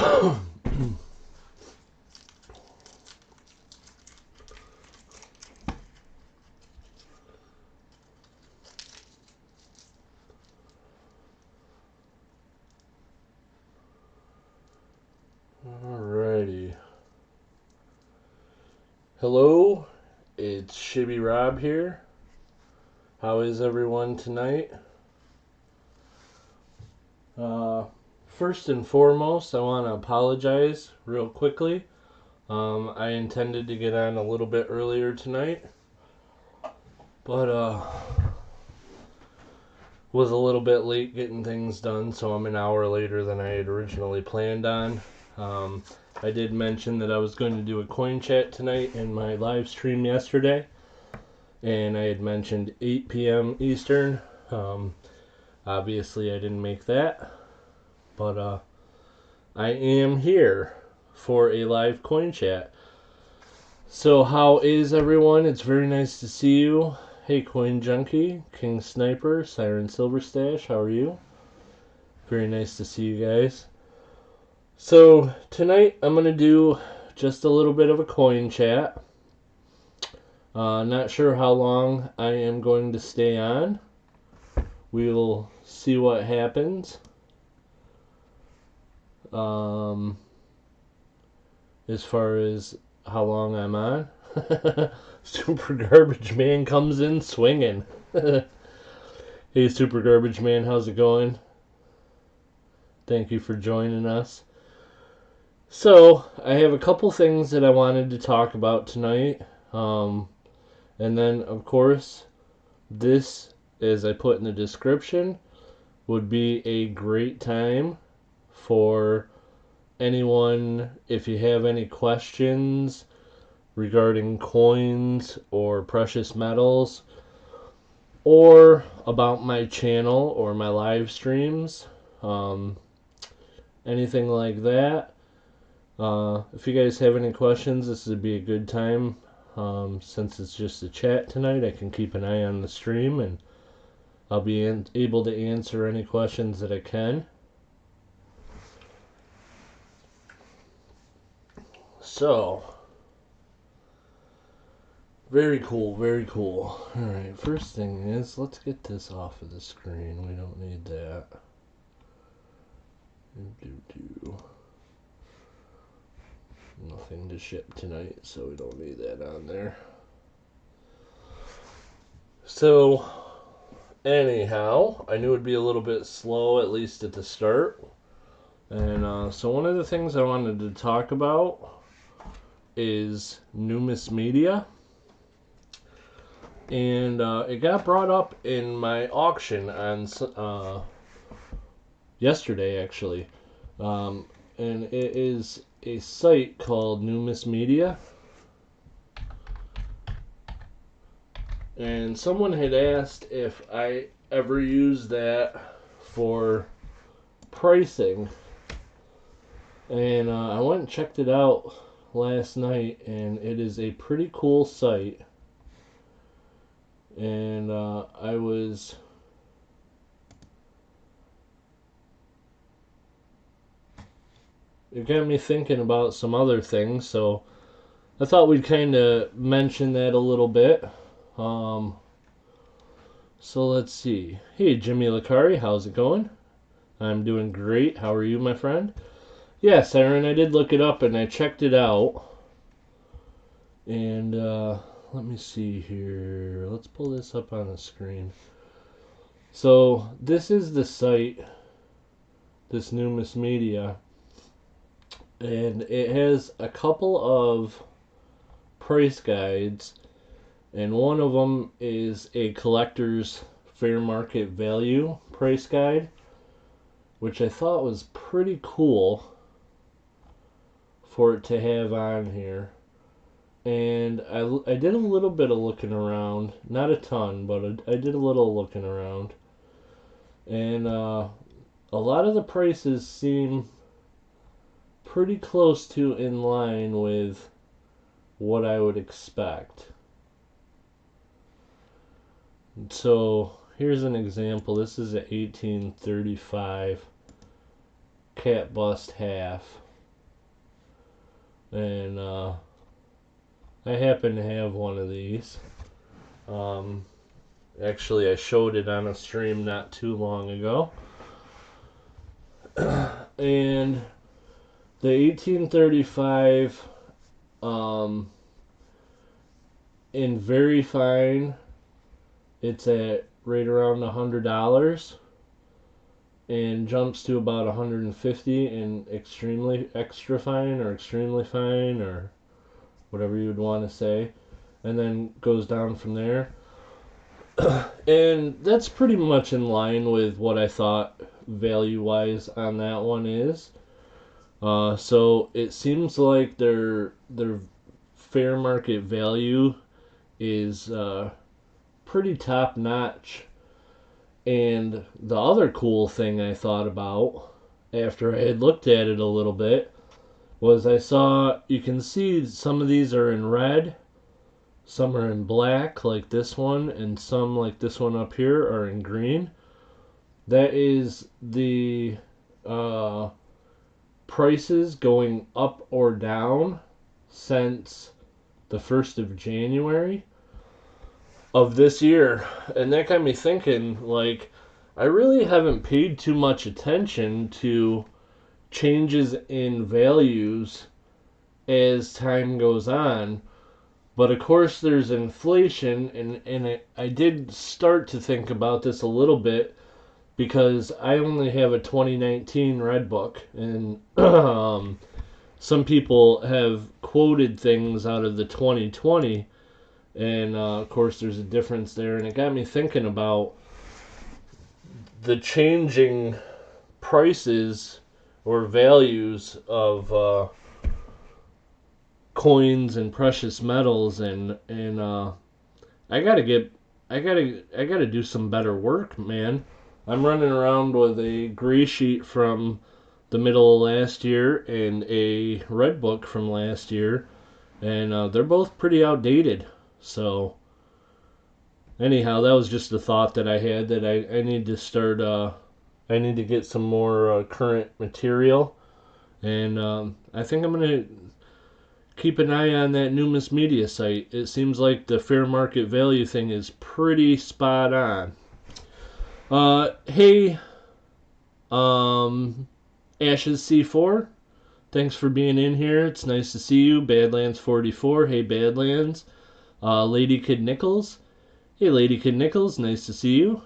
Alrighty. Hello, it's Shibby Rob here. How is everyone tonight? First and foremost, I want to apologize real quickly. I intended to get on a little bit earlier tonight, but was a little bit late getting things done, so I'm an hour later than I had originally planned on. I did mention that I was going to do a coin chat tonight in my live stream yesterday, and I had mentioned 8 p.m. Eastern. Obviously I didn't make that, but I am here for a live coin chat. So how is everyone? It's very nice to see you. Hey Coin Junkie, King Sniper, Siren Silverstash, how are you? Very nice to see you guys. So tonight I'm going to do just a little bit of a coin chat. Not sure how long I am going to stay on. We'll see what happens. As far as how long I'm on. Super Garbage Man comes in swinging. Hey Super Garbage Man, how's it going? Thank you for joining us. So, I have a couple things that I wanted to talk about tonight. And then, of course, this, as I put in the description, would be a great time for anyone, if you have any questions regarding coins or precious metals, or about my channel or my live streams, anything like that. If you guys have any questions, this would be a good time. Since it's just a chat tonight, I can keep an eye on the stream and I'll be able to answer any questions that I can. So, very cool, very cool. Alright, first thing is, let's get this off of the screen. We don't need that. Nothing to ship tonight, so we don't need that on there. So, anyhow, I knew it would be a little bit slow, at least at the start. And so one of the things I wanted to talk about is numismedia. And it got brought up in my auction on yesterday, actually. And it is a site called Numismedia. And someone had asked if I ever used that for pricing. And I went and checked it out last night, and it is a pretty cool site. And it got me thinking about some other things, so I thought we'd kind of mention that a little bit. So let's see. Hey, Jimmy Lacari, how's it going? I'm doing great. How are you, my friend? Yes, Aaron, I did look it up and I checked it out. And let me see here. Let's pull this up on the screen. So this is the site, this Numismedia, and it has a couple of price guides, and one of them is a collector's fair market value price guide, which I thought was pretty cool for it to have on here. And I did a little bit of looking around, not a ton, but I did a little looking around. And a lot of the prices seem pretty close to in line with what I would expect. So here's an example. This is a 1835 cat bust half. and I happen to have one of these. Actually, I showed it on a stream not too long ago. And the 1835 in very fine, it's at right around $100 and jumps to about 150 in extremely extra fine or extremely fine or whatever you would want to say, and then goes down from there. And that's pretty much in line with what I thought value-wise on that one is. So it seems like their fair market value is pretty top-notch. And the other cool thing I thought about after I had looked at it a little bit was I saw, you can see some of these are in red, some are in black like this one, and some like this one up here are in green. That is the prices going up or down since the 1st of January of this year. And that got me thinking, like, I really haven't paid too much attention to changes in values as time goes on. But of course, there's inflation, and I did start to think about this a little bit because I only have a 2019 Red Book, and some people have quoted things out of the 2020, and of course, there's a difference there, and it got me thinking about the changing prices or values of coins and precious metals, and I gotta do some better work, man. I'm running around with a gray sheet from the middle of last year and a red book from last year, and they're both pretty outdated. So anyhow, that was just a thought that I had, that I need to start. I need to get some more current material, and I think I'm gonna keep an eye on that Numis Media site. It seems like the fair market value thing is pretty spot on. Hey, Ashes C4, thanks for being in here. It's nice to see you. Badlands 44, hey Badlands. Lady Kid Nichols, hey Lady Kid Nichols, nice to see you.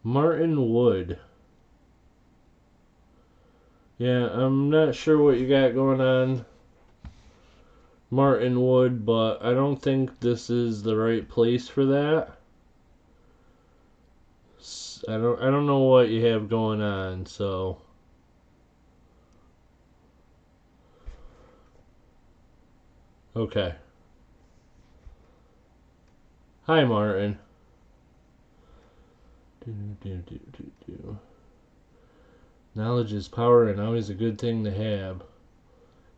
Martin Wood. Yeah, I'm not sure what you got going on, Martin Wood, but I don't think this is the right place for that. I don't know what you have going on, so okay. Hi, Martin. Knowledge is power and always a good thing to have.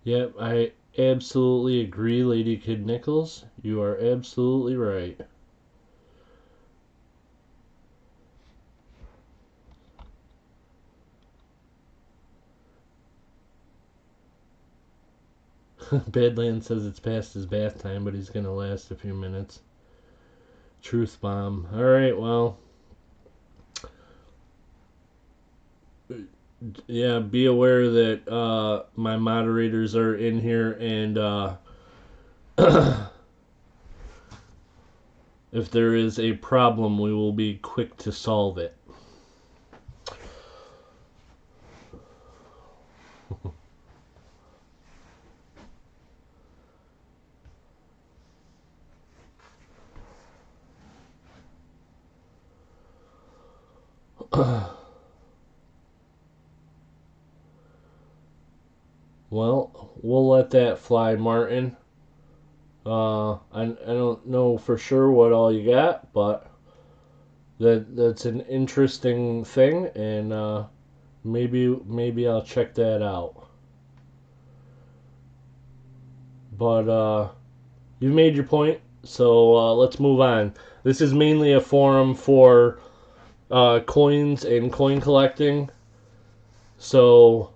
Yep, I absolutely agree, Lady Kid Nichols. You are absolutely right. Badland says it's past his bath time, but he's going to last a few minutes. Truth bomb. Alright, well. Yeah, be aware that my moderators are in here, and if there is a problem, we will be quick to solve it. Well, we'll let that fly, Martin. I don't know for sure what all you got, but that's an interesting thing, and maybe I'll check that out. But you've made your point, so let's move on. This is mainly a forum for coins and coin collecting. So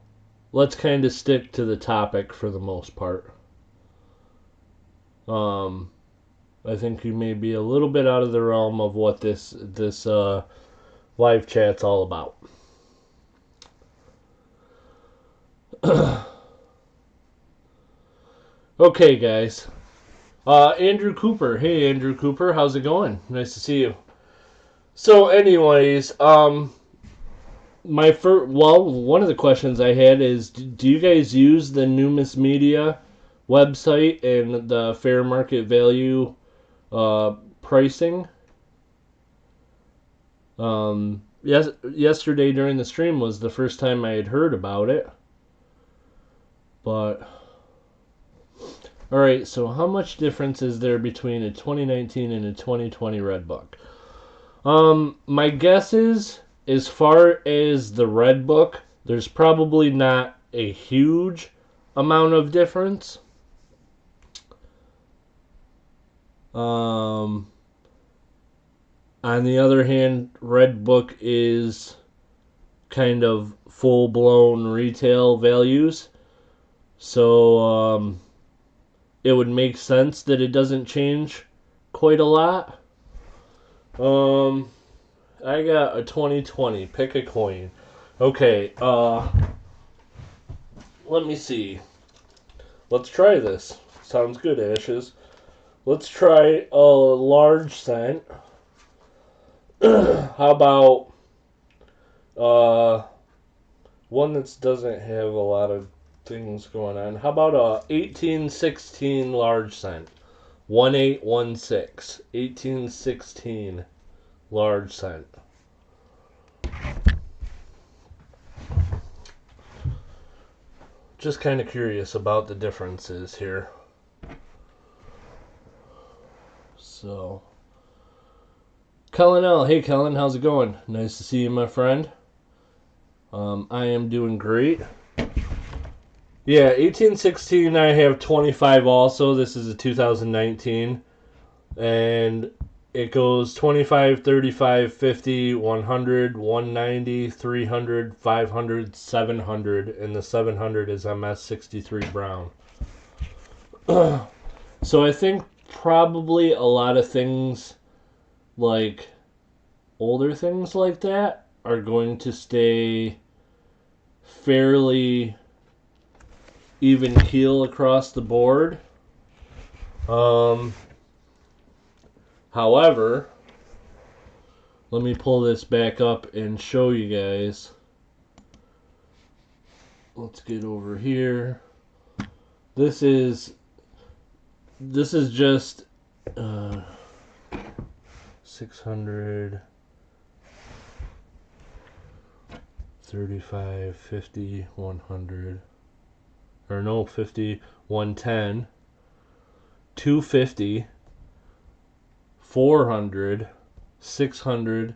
let's kind of stick to the topic for the most part. I think you may be a little bit out of the realm of what this live chat's all about. Okay, guys. Andrew Cooper. Hey, Andrew Cooper. How's it going? Nice to see you. So, anyways, one of the questions I had is, do you guys use the Numis Media website and the fair market value pricing? Yesterday during the stream was the first time I had heard about it. But all right, so how much difference is there between a 2019 and a 2020 Red Book? My guess is, as far as the Red Book, there's probably not a huge amount of difference. On the other hand, Red Book is kind of full-blown retail values, so it would make sense that it doesn't change quite a lot. I got a 2020. Pick a coin. Okay, let me see. Let's try this. Sounds good, Ashes. Let's try a large cent. How about one that doesn't have a lot of things going on? How about a 1816 large cent? 1816. 1816 large cent. Just kind of curious about the differences here. So, Kellen L. Hey, Kellen, how's it going? Nice to see you, my friend. I am doing great. Yeah, 1816, I have 25 also. This is a 2019. And it goes 25, 35, 50, 100, 190, 300, 500, 700. And the 700 is MS63 Brown. So I think probably a lot of things, like older things like that, are going to stay fairly even keel across the board. However, let me pull this back up and show you guys. Let's get over here. This is just 600, 35, 50, 100, or no, 50, 110, 250, 400, 600,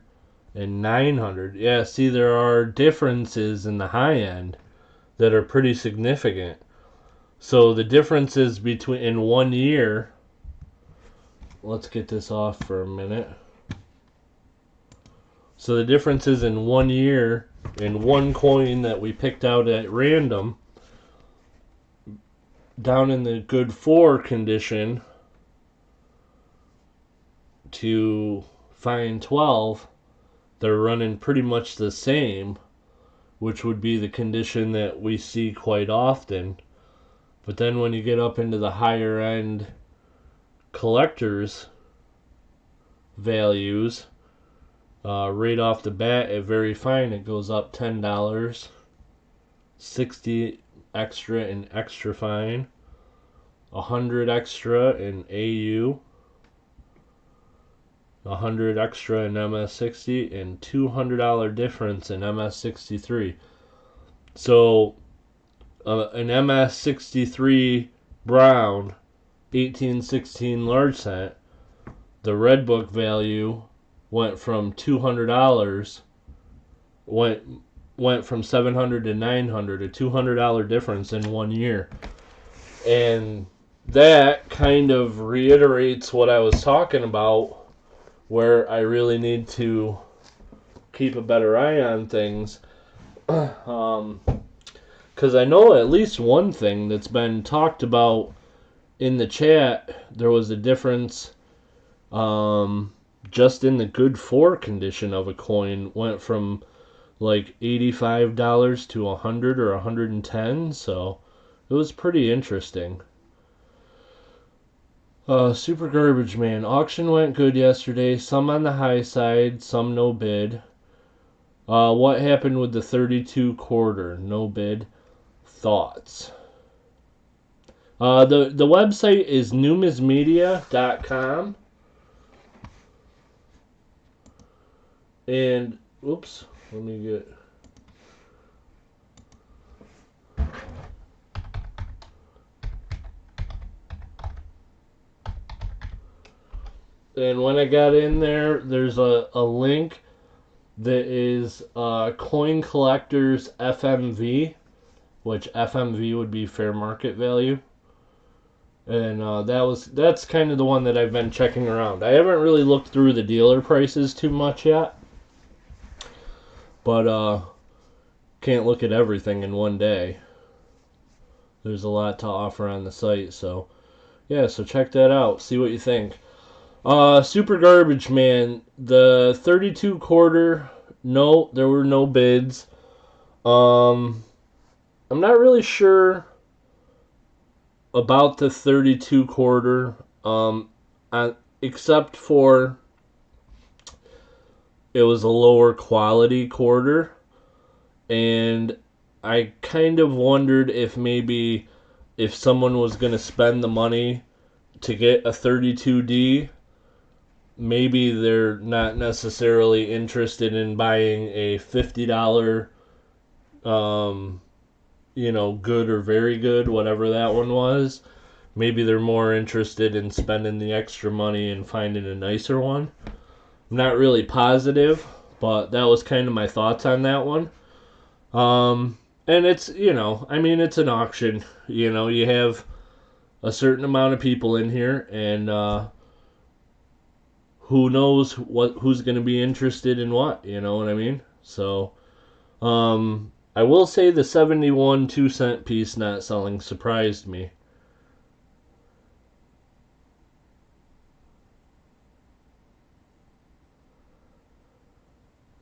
and 900. Yeah, see, there are differences in the high end that are pretty significant. So the differences between in 1 year, let's get this off for a minute. So the differences in 1 year in one coin that we picked out at random, down in the good 4 condition to fine 12, they're running pretty much the same, which would be the condition that we see quite often. But then when you get up into the higher end collectors values, right off the bat at very fine, it goes up $10, 60 extra in extra fine, 100 extra in AU, 100 extra in MS60, and $200 difference in MS63. So an MS63 Brown 1816 large cent, the Red Book value went from $200, went from 700 to 900, a $200 difference in 1 year. And that kind of reiterates what I was talking about, where I really need to keep a better eye on things. Because I know at least one thing that's been talked about in the chat, there was a difference just in the good for condition of a coin went from like $85 to $100 or $110, so it was pretty interesting. Super Garbage Man. Auction went good yesterday. Some on the high side, some no bid. What happened with the 32 quarter? No bid. Thoughts? The website is numismedia.com. And, oops, let me get... And when I got in there, there's a link that is Coin Collectors FMV, which FMV would be fair market value. And that's kind of the one that I've been checking around. I haven't really looked through the dealer prices too much yet, but can't look at everything in one day. There's a lot to offer on the site, so yeah, so check that out. See what you think. Super Garbage Man, the 32 quarter, no, there were no bids. I'm not really sure about the 32 quarter, except for it was a lower quality quarter, and I kind of wondered if maybe if someone was going to spend the money to get a 32D, maybe they're not necessarily interested in buying a $50, good or very good, whatever that one was. Maybe they're more interested in spending the extra money and finding a nicer one. I'm not really positive, but that was kind of my thoughts on that one. And it's, it's an auction. You have a certain amount of people in here, and who knows who's going to be interested in what, you know what I mean? So, I will say the 71 2-cent piece not selling surprised me.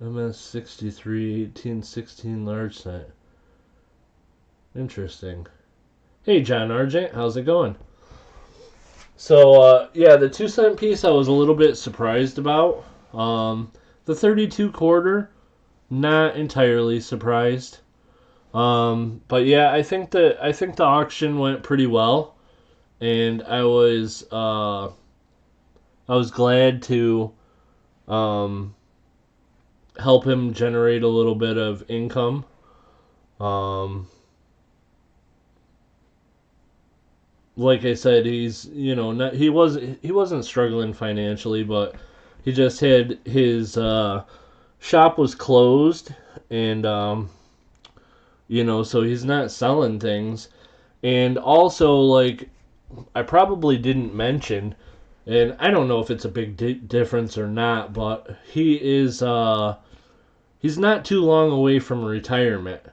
MS63 1816 large cent. Interesting. Hey, John Argent, how's it going? So, the 2-cent piece I was a little bit surprised about. The 32 quarter, not entirely surprised. But yeah, I think the auction went pretty well, and I was glad to help him generate a little bit of income. Like I said, he's he wasn't struggling financially, but he just had his shop was closed, and so he's not selling things. And also, like, I probably didn't mention, and I don't know if it's a big difference or not, but he's not too long away from retirement.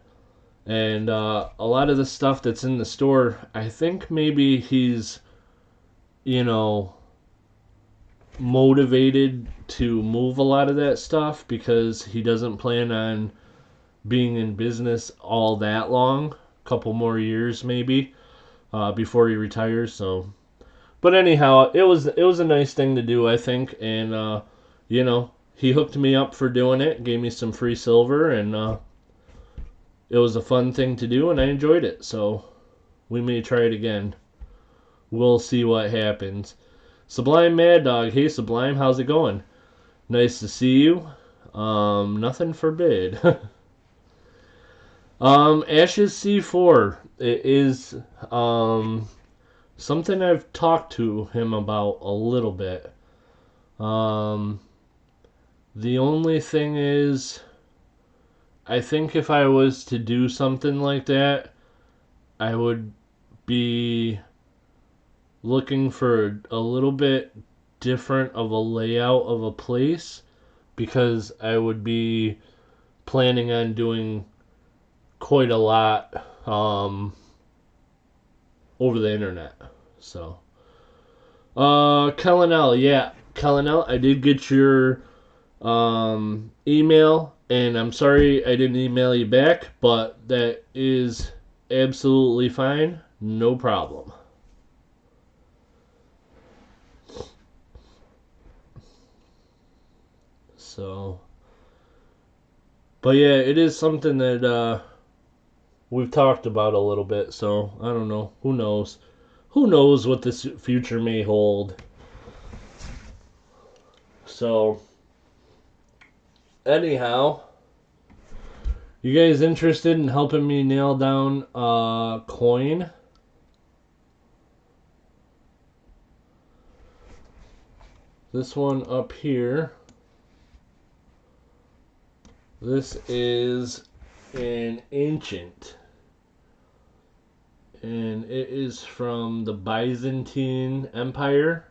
And a lot of the stuff that's in the store, I think maybe he's, motivated to move a lot of that stuff because he doesn't plan on being in business all that long. A couple more years maybe before he retires. So, but anyhow, it was a nice thing to do, I think, and he hooked me up for doing it, gave me some free silver, and it was a fun thing to do, and I enjoyed it, so we may try it again. We'll see what happens. Sublime Mad Dog. Hey, Sublime, how's it going? Nice to see you. Nothing forbid. Ashes C4. It is something I've talked to him about a little bit. The only thing is, I think if I was to do something like that, I would be looking for a little bit different of a layout of a place, because I would be planning on doing quite a lot over the internet. So, Kellenel, yeah, Kellenel, I did get your email, and I'm sorry I didn't email you back, but that is absolutely fine, no problem. So, but yeah, it is something that we've talked about a little bit. So I don't know. Who knows? Who knows what this future may hold? So, anyhow, you guys interested in helping me nail down a coin? This one up here. This is an ancient, and it is from the Byzantine Empire.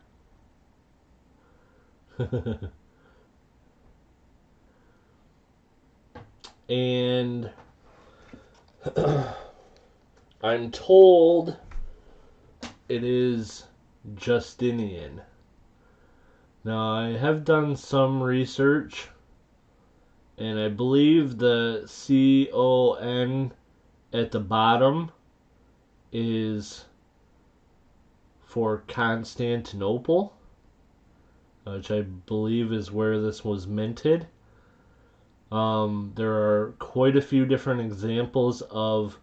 And I'm told it is Justinian. Now, I have done some research, and I believe the CON at the bottom is for Constantinople, which I believe is where this was minted. There are quite a few different examples of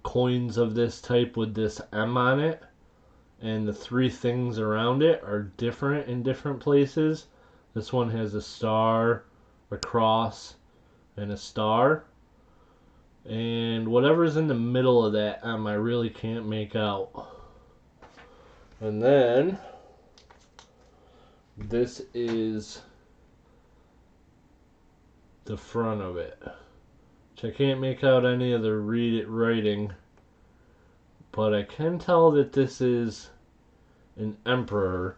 coins of this type with this M on it, and the three things around it are different in different places. This one has a star, a cross, and a star. And whatever's in the middle of that M, I really can't make out. And then this is the front of it, which I can't make out any of the writing, but I can tell that this is an emperor.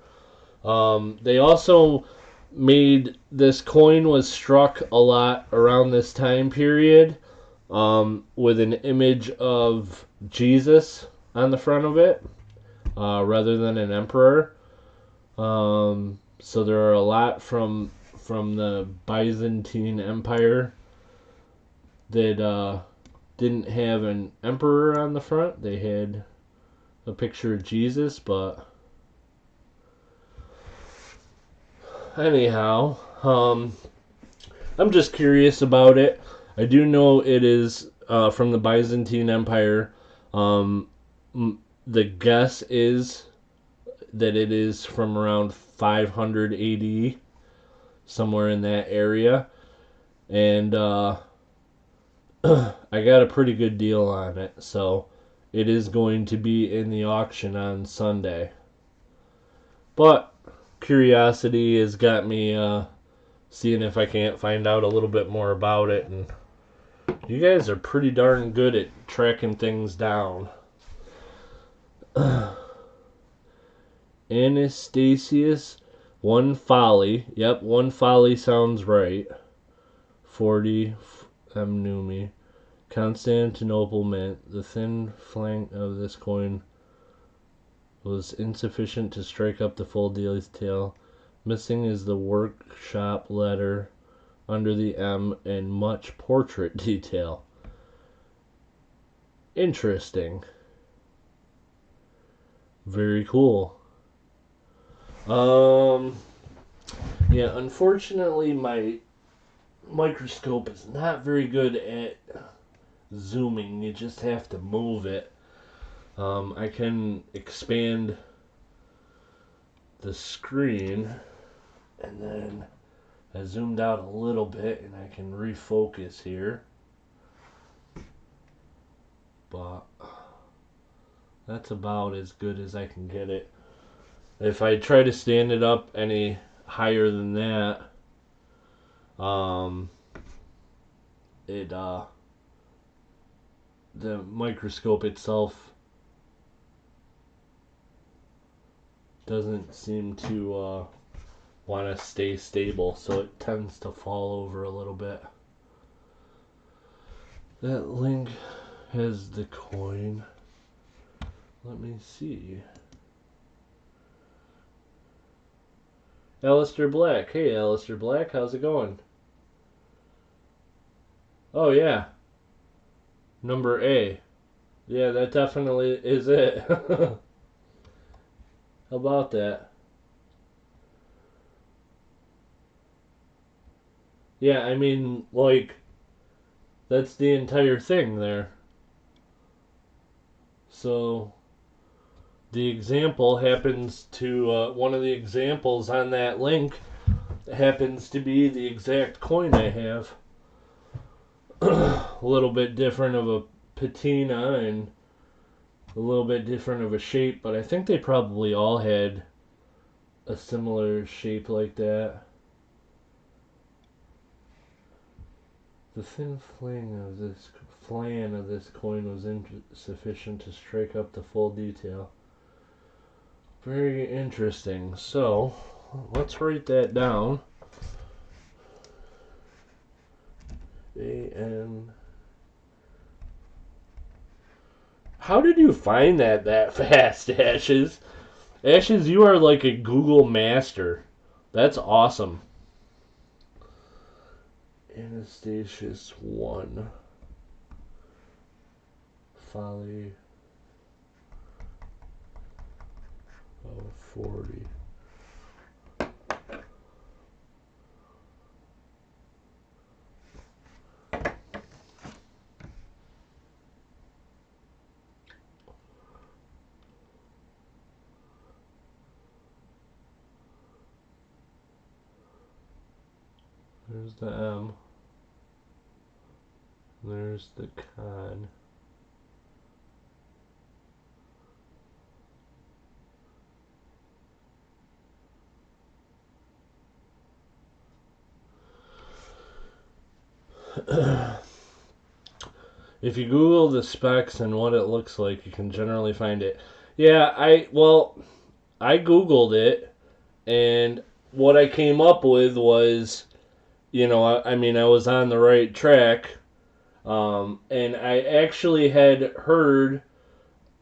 They also made this coin was struck a lot around this time period, with an image of Jesus on the front of it, rather than an emperor. So there are a lot from the Byzantine Empire that didn't have an emperor on the front. They had a picture of Jesus, but anyhow, I'm just curious about it. I do know it is from the Byzantine Empire. The guess is that it is from around 500 AD, somewhere in that area. And I got a pretty good deal on it, so it is going to be in the auction on Sunday. But curiosity has got me seeing if I can't find out a little bit more about it, and you guys are pretty darn good at tracking things down. Anastasius, one folly. Yep, one folly sounds right. 40 Mnumi. Constantinople Mint. The thin flank of this coin was insufficient to strike up the full detail. Missing is the workshop letter under the M and much portrait detail. Interesting. Very cool. Yeah, unfortunately my microscope is not very good at zooming. You just have to move it. I can expand the screen, and then I zoomed out a little bit and I can refocus here, but that's about as good as I can get it. If I try to stand it up any higher than that, the microscope itself doesn't seem to want to stay stable, so it tends to fall over a little bit. That link has the coin. Let me see. Alistair Black. Hey, Alistair Black, how's it going? Oh, yeah. Number A. Yeah, that definitely is it. How about that? Yeah, I mean, like, that's the entire thing there. So, the example happens to, one of the examples on that link happens to be the exact coin I have. A little bit different of a patina and a little bit different of a shape, but I think they probably all had a similar shape like that. The thin flan of this coin was insufficient to strike up the full detail. Very interesting. So, let's write that down. A-N. How did you find that fast, Ashes? Ashes, you are like a Google master. That's awesome. Anastasius 1. Folly of 40. There's the M. There's the con. If you Google the specs and what it looks like, you can generally find it. Yeah, I Googled it, and what I came up with was, I mean, I was on the right track, and I actually had heard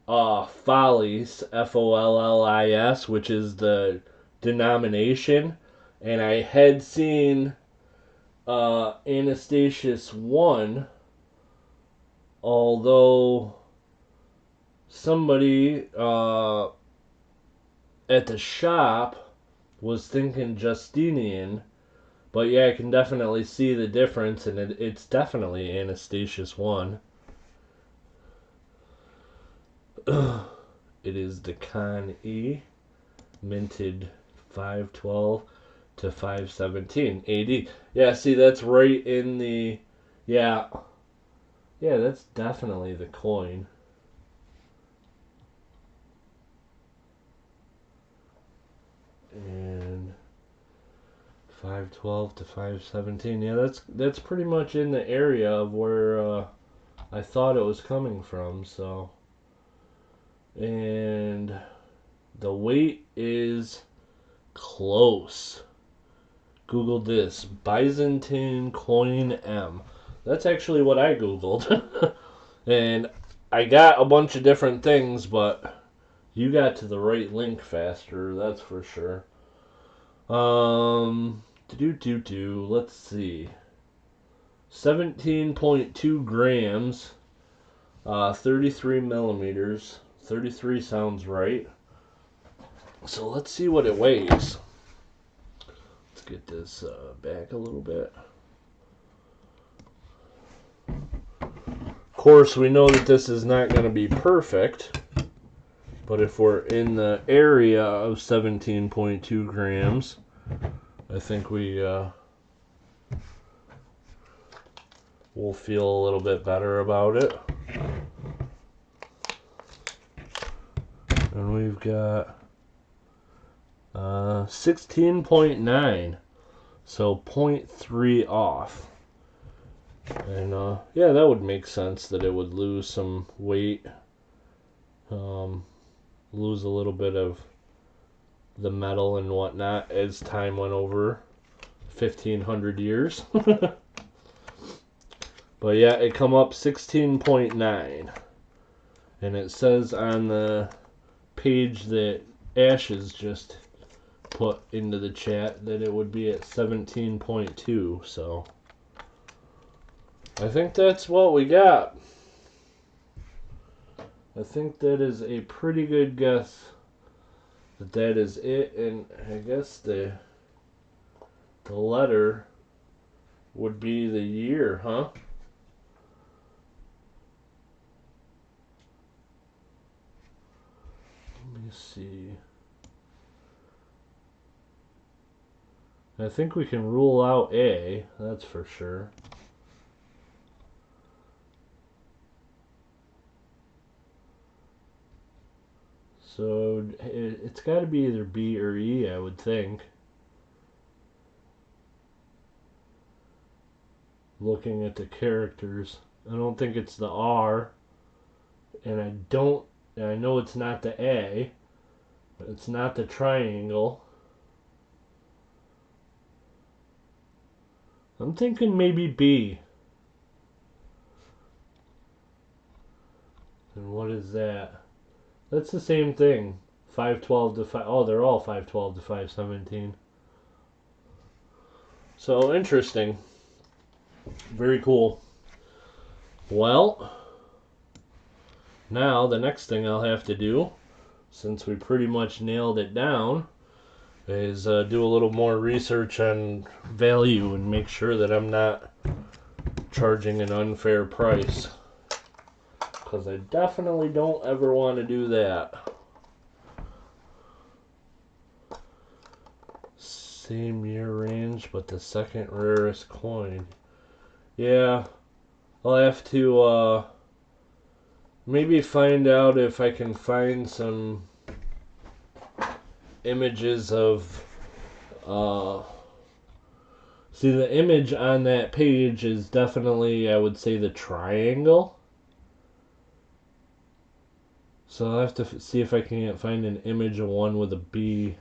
Follies, Follis, which is the denomination, and I had seen Anastasius 1, although somebody at the shop was thinking Justinian, but yeah, I can definitely see the difference, and it's definitely Anastasius 1. It is the Con E, minted 512 to 517 AD. Yeah, see, that's right in the... Yeah, that's definitely the coin. And 512 to 517. Yeah, that's pretty much in the area of where I thought it was coming from. So, and the weight is close. Google this, Byzantine coin M. That's actually what I Googled. And I got a bunch of different things, but you got to the right link faster, that's for sure. Let's see. 17.2 grams, 33 millimeters. 33 sounds right. So let's see what it weighs. Let's get this back a little bit. Of course, we know that this is not going to be perfect, but if we're in the area of 17.2 grams, I think we will feel a little bit better about it. And we've got 16.9, so 0.3 off. And yeah, that would make sense that it would lose some weight, lose a little bit of the metal and whatnot as time went over 1,500 years. But yeah, it come up 16.9. And it says on the page that Ashes just put into the chat that it would be at 17.2. So I think that's what we got. I think that is a pretty good guess that is it. And I guess the letter would be the year, huh? Let me see. I think we can rule out A, that's for sure. So it's got to be either B or E, I would think. Looking at the characters, I don't think it's the R, and I know it's not the A, but it's not the triangle. I'm thinking maybe B. And what is that? That's the same thing. 512 to 5. Oh, they're all 512 to 517. So interesting. Very cool. Well, now the next thing I'll have to do, since we pretty much nailed it down, is do a little more research on value and make sure that I'm not charging an unfair price. Because I definitely don't ever want to do that. Same year range, but the second rarest coin. Yeah, I'll have to maybe find out if I can find some images of see, the image on that page is definitely, I would say, the triangle. So I'll have to see if I can find an image of one with a B.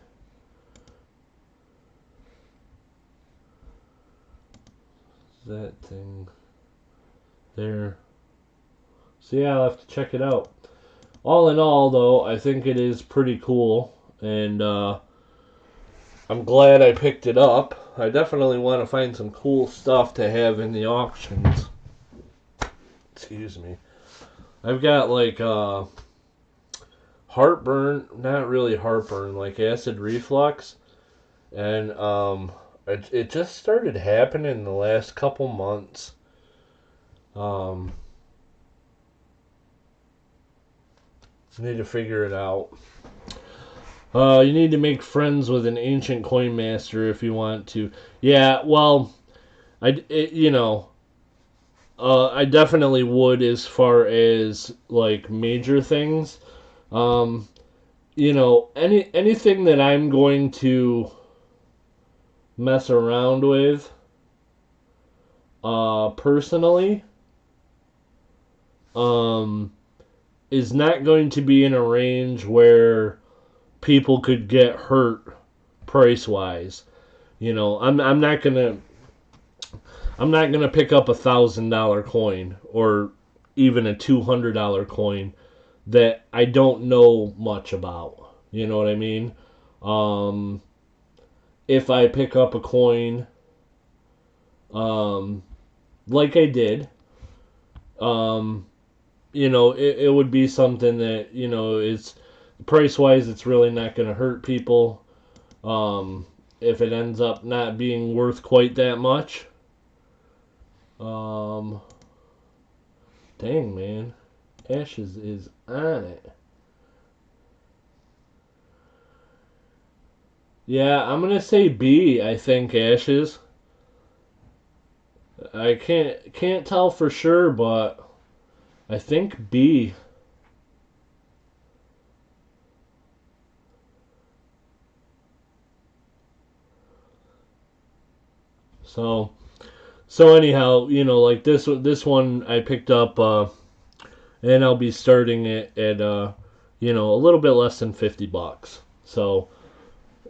That thing there. So yeah, I'll have to check it out. All in all, though, I think it is pretty cool, and I'm glad I picked it up. I definitely want to find some cool stuff to have in the auctions. Excuse me. I've got like heartburn, not really heartburn, like acid reflux, and it just started happening in the last couple months. Need to figure it out. You need to make friends with an ancient coin master if you want to. Yeah, well, I definitely would as far as like major things. Anything that I'm going to mess around with, personally, is not going to be in a range where people could get hurt price-wise. I'm not gonna pick up $1,000 coin or even a $200 coin that I don't know much about. You know what I mean? If I pick up a coin, like I did, it would be something that, it's price-wise, it's really not going to hurt people. If it ends up not being worth quite that much. Dang, man. Ashes is on it. Yeah, I'm going to say B, I think, Ashes. I can't tell for sure, but I think B. So anyhow, like this one I picked up, and I'll be starting it at a little bit less than $50. So,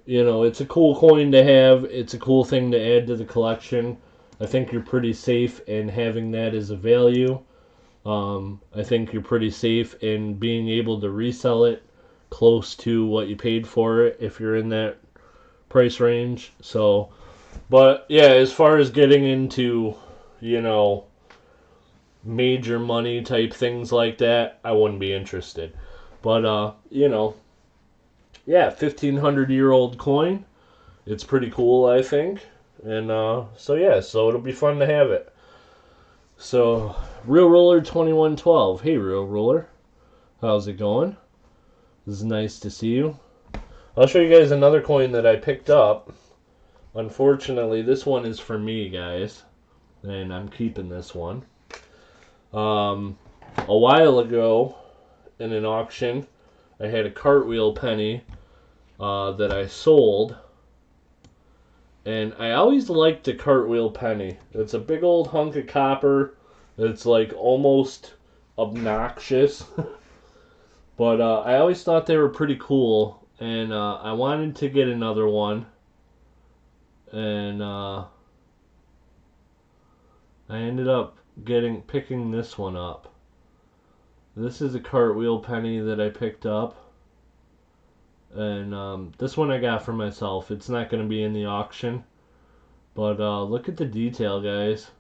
it's a cool coin to have. It's a cool thing to add to the collection. I think you're pretty safe in having that as a value. I think you're pretty safe in being able to resell it close to what you paid for it if you're in that price range. So, but yeah, as far as getting into, you know, major money type things like that, I wouldn't be interested. But you know, yeah, 1500-year-old coin. It's pretty cool, I think. And so yeah, so it'll be fun to have it. So, Real Roller 2112. Hey, Real Roller. How's it going? This is nice to see you. I'll show you guys another coin that I picked up. Unfortunately, this one is for me, guys. And I'm keeping this one. A while ago, in an auction, I had a cartwheel penny that I sold. And I always liked the cartwheel penny. It's a big old hunk of copper. It's like almost obnoxious. But I always thought they were pretty cool. And I wanted to get another one. And I ended up picking this one up. This is a cartwheel penny that I picked up. And this one I got for myself. It's not going to be in the auction. But look at the detail, guys.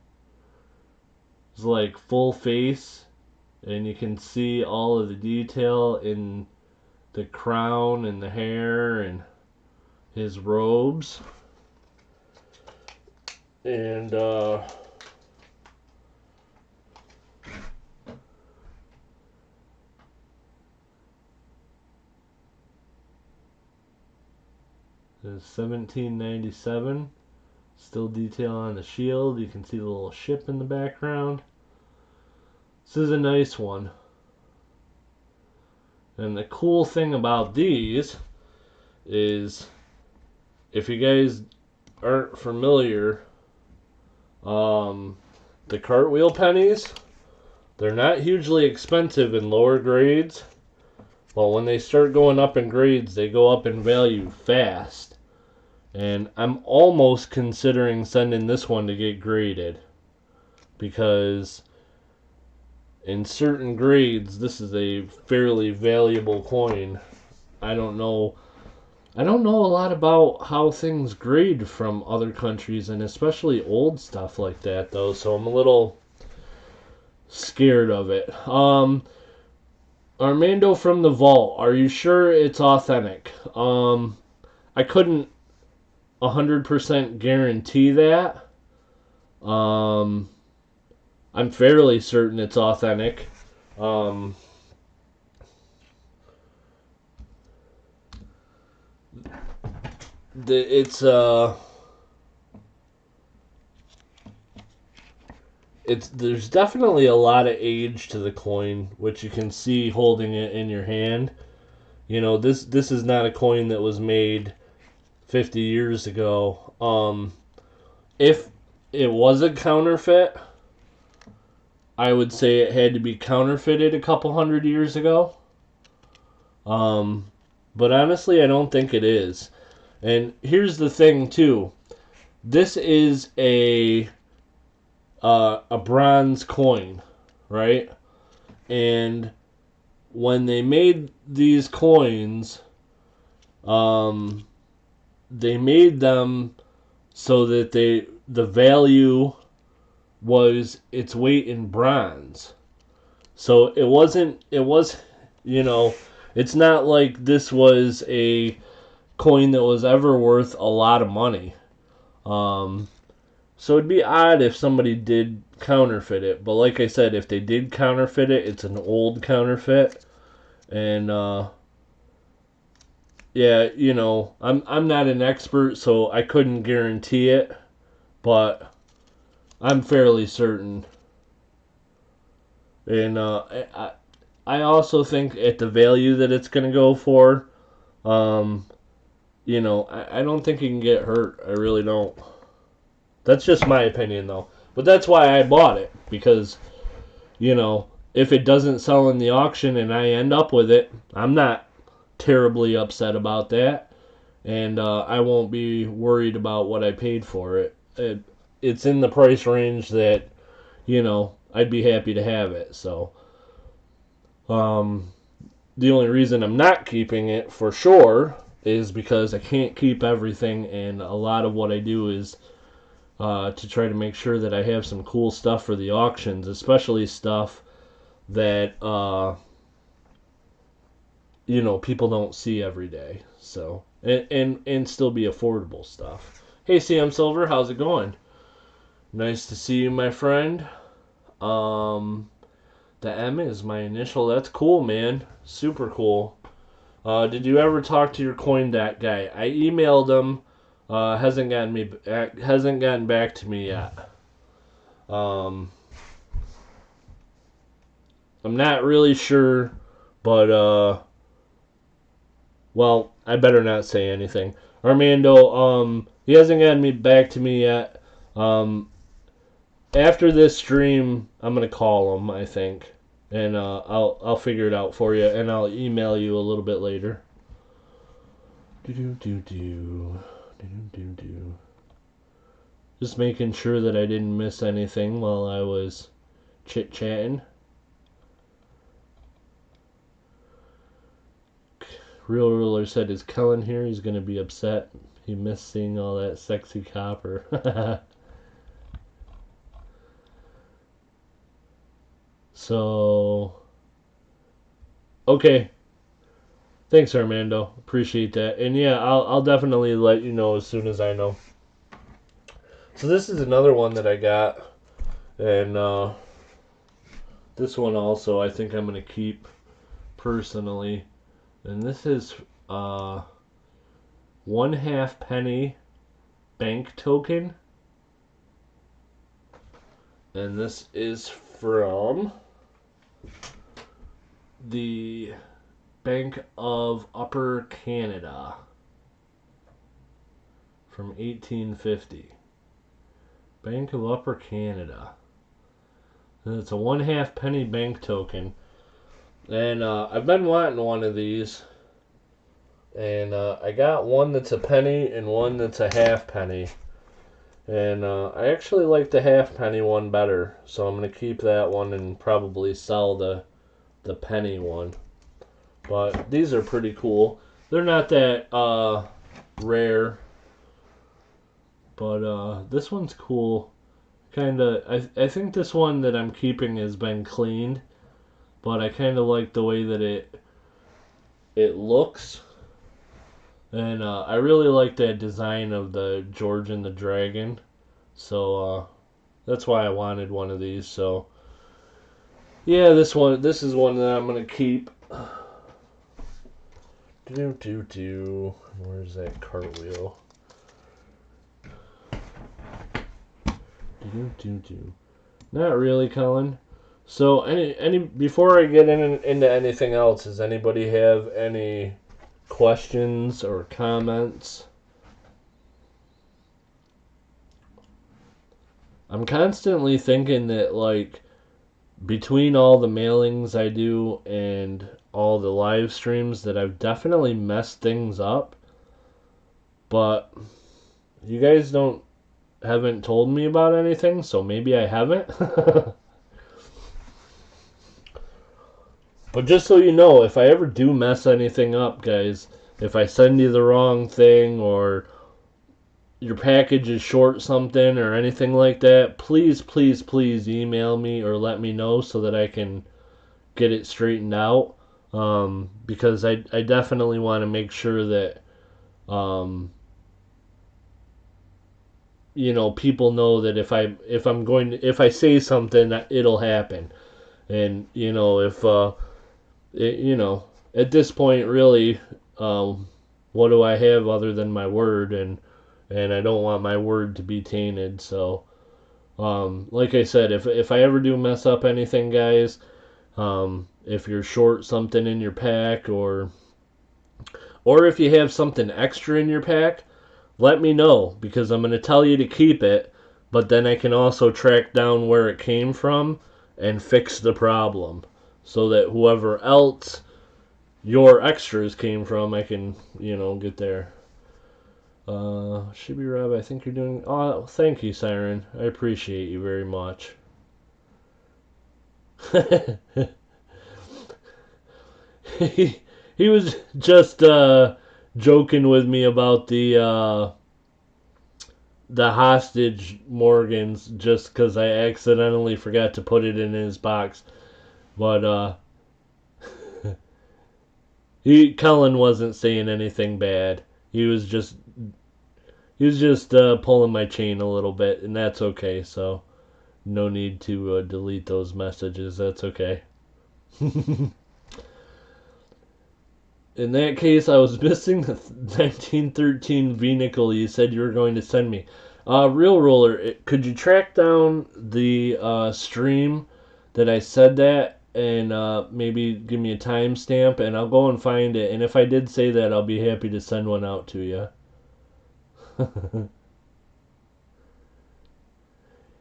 It's like full face. And you can see all of the detail in the crown and the hair and his robes. And it's 1797. Still detail on the shield. You can see the little ship in the background. This is a nice one. And the cool thing about these is, if you guys aren't familiar, the cartwheel pennies, they're not hugely expensive in lower grades. But when they start going up in grades, they go up in value fast. And I'm almost considering sending this one to get graded. Because in certain grades, this is a fairly valuable coin. I don't know a lot about how things grade from other countries, and especially old stuff like that, though, so I'm a little scared of it. Armando from the Vault, are you sure it's authentic? I couldn't 100% guarantee that. I'm fairly certain it's authentic. There's definitely a lot of age to the coin, which you can see holding it in your hand. You know, this is not a coin that was made 50 years ago. If it was a counterfeit, I would say it had to be counterfeited a couple hundred years ago. But honestly, I don't think it is. And here's the thing too. This is a bronze coin, right? And when they made these coins, they made them so that the value was its weight in bronze. So it was, you know, it's not like this was a coin that was ever worth a lot of money. So it'd be odd if somebody did counterfeit it. But like I said, if they did counterfeit it, it's an old counterfeit. And yeah, you know, I'm not an expert, so I couldn't guarantee it, but I'm fairly certain. And I also think at the value that it's going to go for, you know, I don't think you can get hurt. I really don't. That's just my opinion, though. But that's why I bought it, because, you know, if it doesn't sell in the auction and I end up with it, I'm not terribly upset about that. And I won't be worried about what I paid for it. it's in the price range that, you know, I'd be happy to have it. So, the only reason I'm not keeping it for sure is because I can't keep everything, and a lot of what I do is to try to make sure that I have some cool stuff for the auctions, especially stuff that you know, people don't see every day. So, and still be affordable stuff. Hey, CM Silver, how's it going? Nice to see you, my friend. Um, the M is my initial. That's cool, man. Super cool. Did you ever talk to your CoinDeck guy? I emailed him. Hasn't gotten back to me yet. I'm not really sure, but well, I better not say anything. Armando, he hasn't gotten back to me yet. After this stream, I'm gonna call him, I think, and I'll figure it out for you, and I'll email you a little bit later. Just making sure that I didn't miss anything while I was chit-chatting. Real Ruler said, is Kellen here? He's going to be upset. He missed seeing all that sexy copper. So, okay. Thanks, Armando. Appreciate that. And yeah, I'll definitely let you know as soon as I know. So this is another one that I got. And this one also I think I'm going to keep personally. And this is 1/2 penny bank token. And this is from the Bank of Upper Canada from 1850. Bank of Upper Canada. And it's a 1/2 penny bank token. And I've been wanting one of these. And I got one that's a penny and one that's a 1/2 penny. And I actually like the 1/2 penny one better. So I'm going to keep that one and probably sell the penny one. But these are pretty cool. They're not that rare. But this one's cool. I think this one that I'm keeping has been cleaned. But I kind of like the way that it looks. And I really like that design of the George and the Dragon. So that's why I wanted one of these. So yeah, this is one that I'm going to keep. Where's that cartwheel? Not really, Colin. So any before I get into anything else, does anybody have any questions or comments? I'm constantly thinking that, like, between all the mailings I do and all the live streams, that I've definitely messed things up. But you guys haven't told me about anything, so maybe I haven't. But just so you know, if I ever do mess anything up, guys, if I send you the wrong thing or your package is short something or anything like that, please, please, please email me or let me know so that I can get it straightened out. Because I definitely want to make sure that you know, people know that if I say something, that it'll happen. And you know, you know, at this point, really, what do I have other than my word? And I don't want my word to be tainted. So, like I said, if I ever do mess up anything, guys, if you're short something in your pack, or if you have something extra in your pack, let me know, because I'm going to tell you to keep it, but then I can also track down where it came from and fix the problem, so that whoever else your extras came from, I can, you know, get there. Shibby Rob, I think you're doing... Oh, thank you, Siren. I appreciate you very much. he was just joking with me about the hostage Morgans just because I accidentally forgot to put it in his box. But Cullen wasn't saying anything bad. He was just pulling my chain a little bit, and that's okay. So no need to delete those messages. That's okay. In that case, I was missing the 1913 vehicle you said you were going to send me. Real Roller, could you track down the stream that I said that and maybe give me a timestamp and I'll go and find it. And if I did say that, I'll be happy to send one out to you.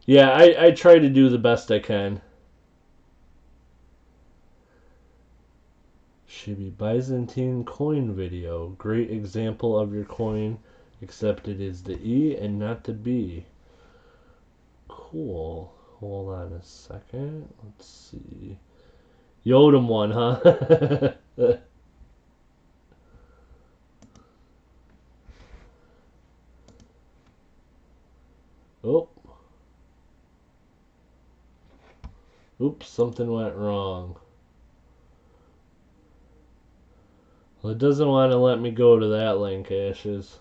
Yeah, I try to do the best I can. Shibby Byzantine coin video. Great example of your coin, except it is the E and not the B. Cool. Hold on a second. Let's see. Yodem one, huh? Oh. Oops, something went wrong. Well, it doesn't want to let me go to that link, Ashes.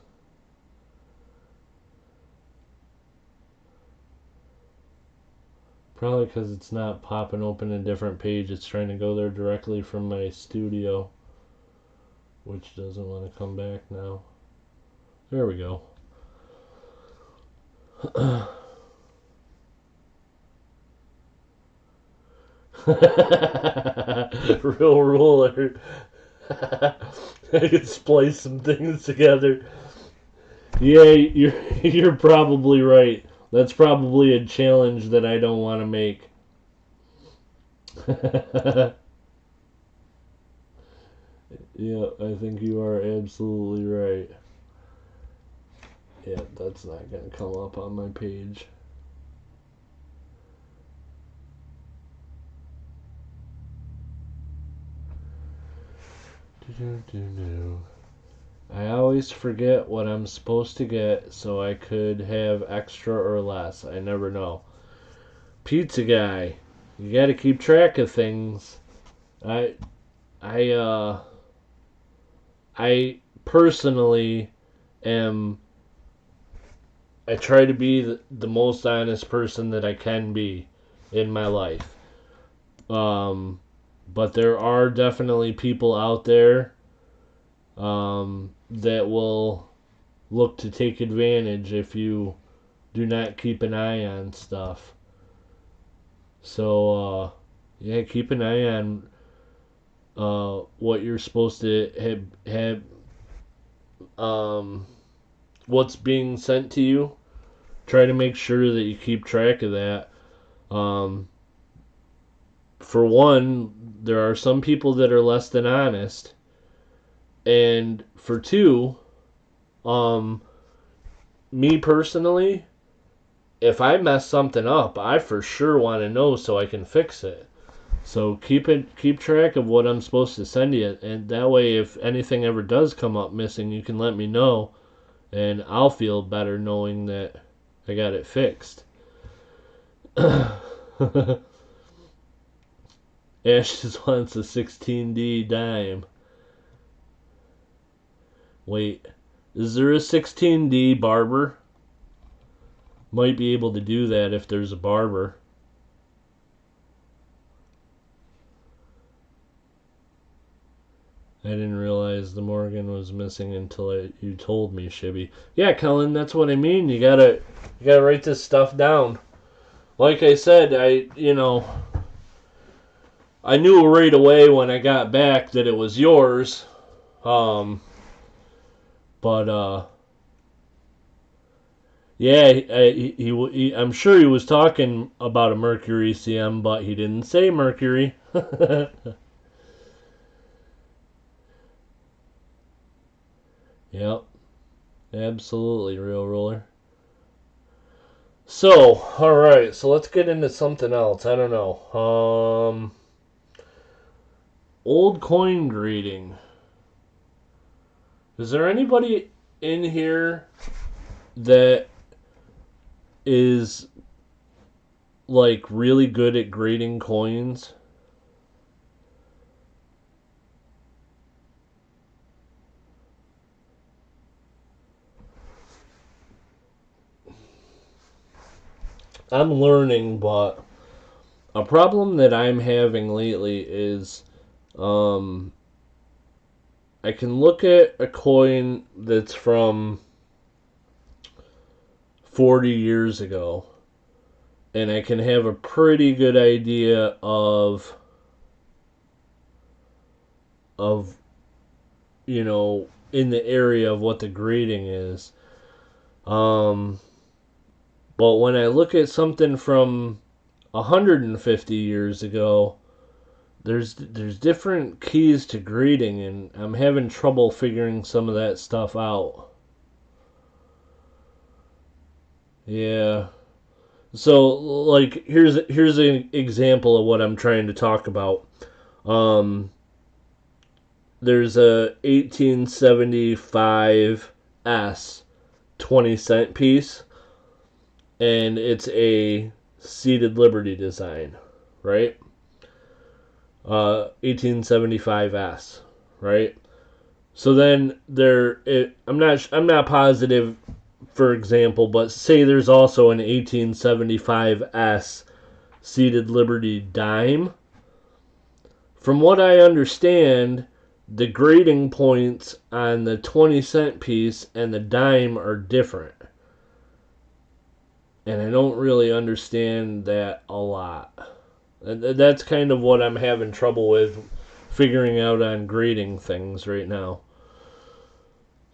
Probably because it's not popping open a different page. It's trying to go there directly from my studio, which doesn't want to come back now. There we go. Real Ruler. I could splice some things together. Yeah, you're probably right. That's probably a challenge that I don't want to make. Yeah, I think you are absolutely right. Yeah, that's not going to come up on my page. I always forget what I'm supposed to get, so I could have extra or less. I never know. Pizza guy, you got to keep track of things. I personally am. I try to be the most honest person that I can be in my life. But there are definitely people out there that will look to take advantage if you do not keep an eye on stuff. So, yeah, keep an eye on what you're supposed to have what's being sent to you. Try to make sure that you keep track of that. For one, there are some people that are less than honest. And for two, me personally, if I mess something up, I for sure want to know so I can fix it. So keep track of what I'm supposed to send you, and that way, if anything ever does come up missing, you can let me know, and I'll feel better knowing that I got it fixed. Ash just wants a 16D dime. Wait, is there a 16D barber? Might be able to do that if there's a barber. I didn't realize the Morgan was missing until you told me, Shibby. Yeah, Cullen, that's what I mean. You gotta write this stuff down. Like I said, I knew right away when I got back that it was yours. But yeah, I'm sure he was talking about a Mercury CM, but he didn't say Mercury. Yep. Absolutely, Real Ruler. So, alright, so let's get into something else. I don't know. Old coin grading. Is there anybody in here that is like really good at grading coins? I'm learning, but a problem that I'm having lately is I can look at a coin that's from 40 years ago, and I can have a pretty good idea of in the area of what the grading is. But when I look at something from 150 years ago, there's different keys to grading, and I'm having trouble figuring some of that stuff out. Yeah. So, like, here's an example of what I'm trying to talk about. Um, there's a 1875 S 20-cent piece, and it's a seated Liberty design, right? 1875 S, right? So then I'm not positive, for example, but say there's also an 1875 S seated Liberty dime. From what I understand, the grading points on the 20-cent piece and the dime are different. And I don't really understand that a lot. That's kind of what I'm having trouble with figuring out on grading things right now.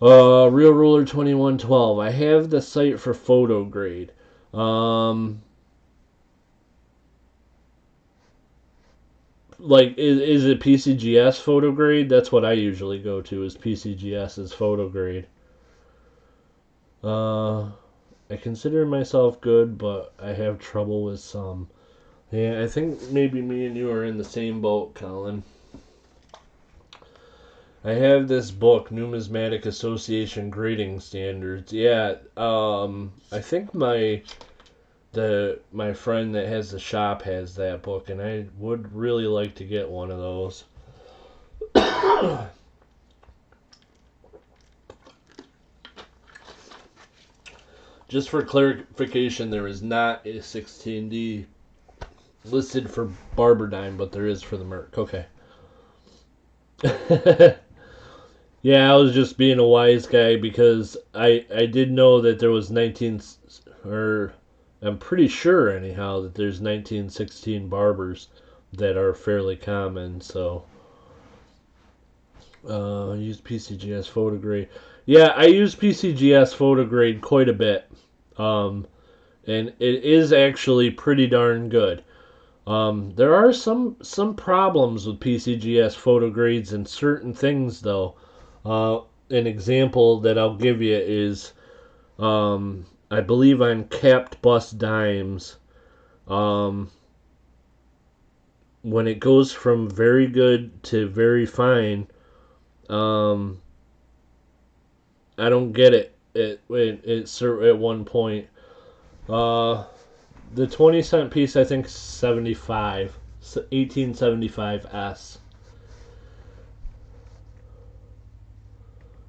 Real Ruler 2112. I have the site for photo grade. Like, is it PCGS photo grade? That's what I usually go to, is PCGS's photo grade. I consider myself good, but I have trouble with some. Yeah, I think maybe me and you are in the same boat, Colin. I have this book, Numismatic Association Grading Standards. Yeah, I think my friend that has the shop has that book, and I would really like to get one of those. Just for clarification, there is not a 16D listed for Barber Dime, but there is for the Merc. Okay. Yeah, I was just being a wise guy because I did know that there was 19, or I'm pretty sure anyhow that there's 1916 barbers that are fairly common. So use PCGS Photograde. Yeah, I use PCGS Photograde quite a bit, and it is actually pretty darn good. There are some problems with PCGS Photogrades and certain things though. An example that I'll give you is, I believe on capped bust dimes, when it goes from very good to very fine, I don't get it at one point. The 20-cent piece, I think 75, 1875 S.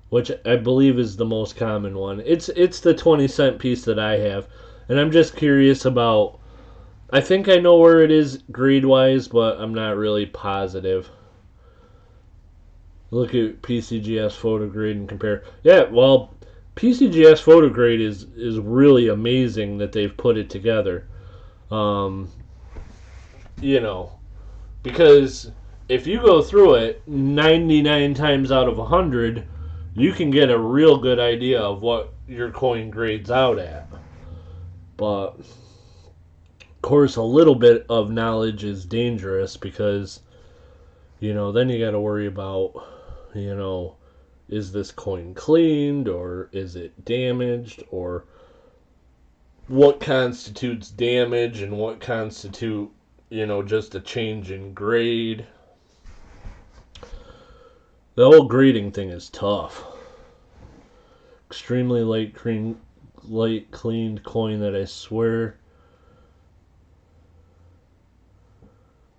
Which I believe is the most common one. It's the 20-cent piece that I have, and I'm just curious about. I think I know where it is grade wise, but I'm not really positive. Look at PCGS photo grade and compare. Yeah, well, PCGS photo grade is really amazing that they've put it together. You know, because if you go through it 99 times out of 100, you can get a real good idea of what your coin grades out at. But, of course, a little bit of knowledge is dangerous because, then you got to worry about, is this coin cleaned or is it damaged, or what constitutes damage and what constitute, just a change in grade. The whole grading thing is tough. Extremely light cleaned coin that I swear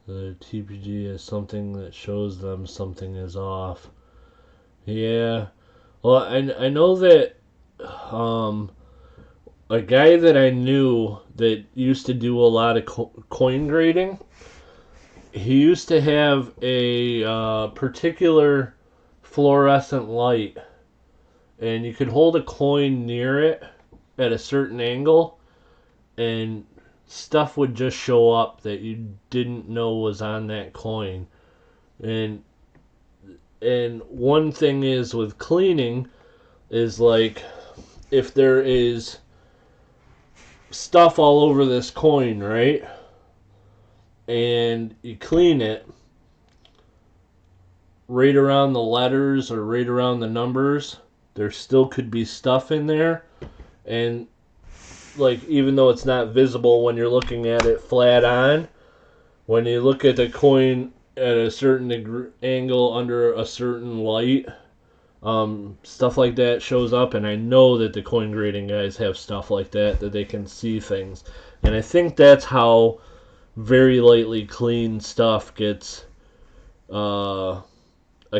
the TPG is something that shows them something is off. Yeah. Well, I know that a guy that I knew that used to do a lot of coin grading, he used to have a particular fluorescent light, and you could hold a coin near it at a certain angle, and stuff would just show up that you didn't know was on that coin. And one thing is with cleaning is like if there is stuff all over this coin, right? And you clean it right around the letters or right around the numbers, there still could be stuff in there. And like even though it's not visible when you're looking at it flat on, when you look at the coin at a certain angle under a certain light, stuff like that shows up. And I know that the coin grading guys have stuff like that they can see things. And I think that's how very lightly clean stuff gets a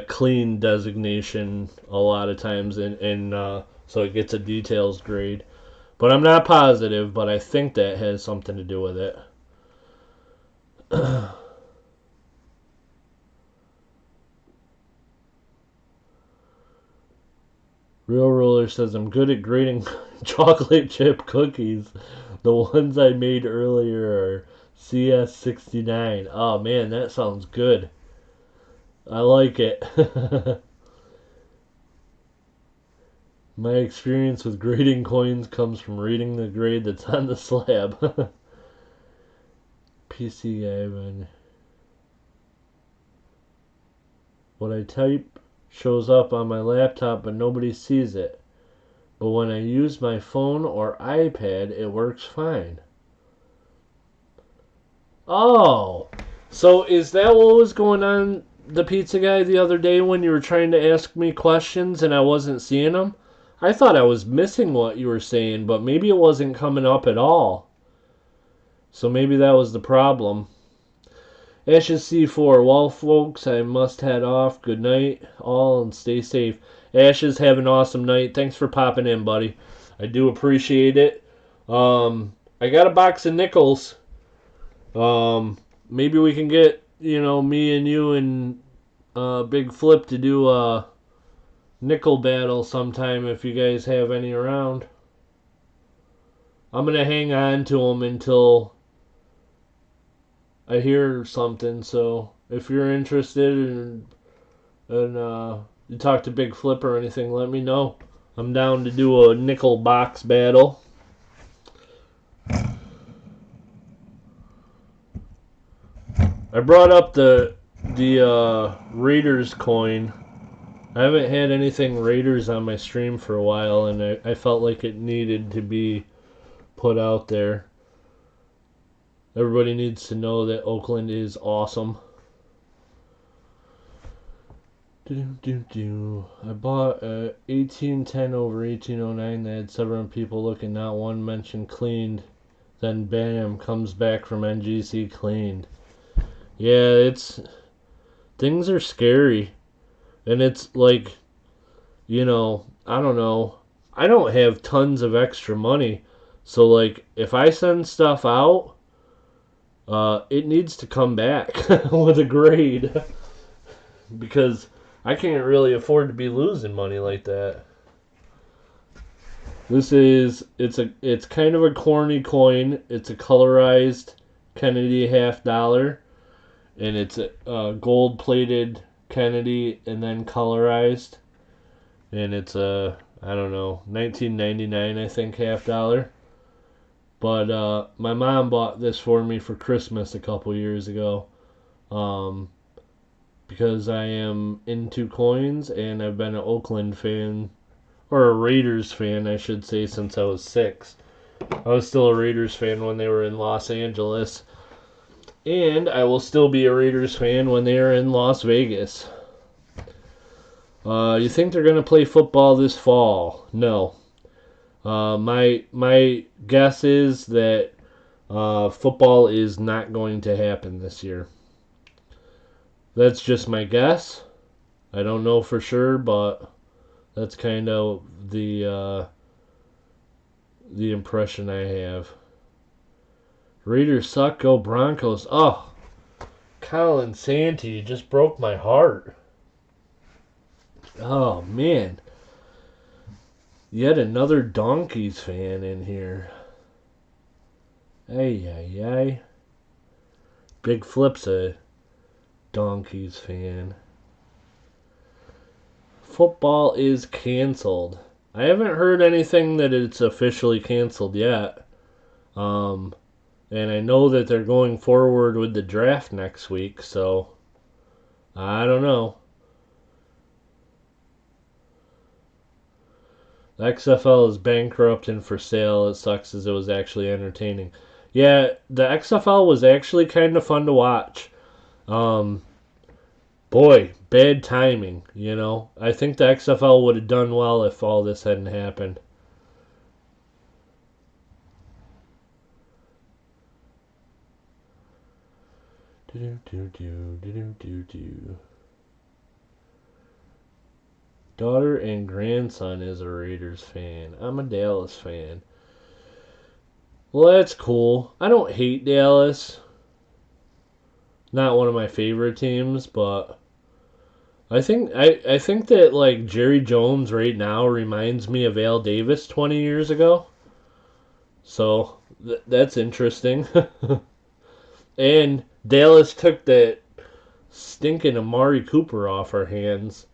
clean designation a lot of times, and so it gets a details grade. But I'm not positive, but I think that has something to do with it. Real Roller says, I'm good at grading chocolate chip cookies. The ones I made earlier are CS69. Oh man, that sounds good. I like it. My experience with grading coins comes from reading the grade that's on the slab. PC guy, what I type shows up on my laptop, but nobody sees it. But when I use my phone or iPad, it works fine. Oh, so is that what was going on, the pizza guy, the other day when you were trying to ask me questions and I wasn't seeing them? I thought I was missing what you were saying, but maybe it wasn't coming up at all. So maybe that was the problem. Ashes C4. Well, folks, I must head off. Good night, all, and stay safe. Ashes, have an awesome night. Thanks for popping in, buddy. I do appreciate it. I got a box of nickels. Maybe we can get, me and you and Big Flip to do a nickel battle sometime if you guys have any around. I'm going to hang on to them until I hear something, so if you're interested and you talk to Big Flip or anything, let me know. I'm down to do a nickel box battle. I brought up the Raiders coin. I haven't had anything Raiders on my stream for a while, and I felt like it needed to be put out there. Everybody needs to know that Oakland is awesome. I bought a 1810 over 1809 that had several people looking, not one mentioned cleaned. Then bam, comes back from NGC cleaned. Yeah, things are scary. And it's like, I don't know. I don't have tons of extra money. So like, if I send stuff out, it needs to come back with a grade. Because I can't really afford to be losing money like that. It's kind of a corny coin. It's a colorized Kennedy $50, and it's a gold-plated Kennedy and then colorized, and it's a, I don't know, $19.99 I think $50. But my mom bought this for me for Christmas a couple years ago. because I am into coins, and I've been an Oakland fan, or a Raiders fan, I should say, since I was 6. I was still a Raiders fan when they were in Los Angeles, and I will still be a Raiders fan when they are in Las Vegas. You think they're going to play football this fall? No. My guess is that football is not going to happen this year. That's just my guess. I don't know for sure, but that's kind of the impression I have. Raiders suck. Go Broncos. Oh, Colin Santee just broke my heart. Oh man, yet another Donkeys fan in here. Ay, ay, ay. Big Flip's a Donkeys fan. Football is canceled. I haven't heard anything that it's officially canceled yet. And I know that they're going forward with the draft next week, so I don't know. The XFL is bankrupt and for sale. It sucks as it was actually entertaining. Yeah, the XFL was actually kind of fun to watch. Boy, bad timing, you know. I think the XFL would have done well if all this hadn't happened. Daughter and grandson is a Raiders fan. I'm a Dallas fan. Well, that's cool. I don't hate Dallas. Not one of my favorite teams, but I think that like Jerry Jones right now reminds me of Al Davis 20 years ago. So that's interesting. And Dallas took that stinking Amari Cooper off our hands,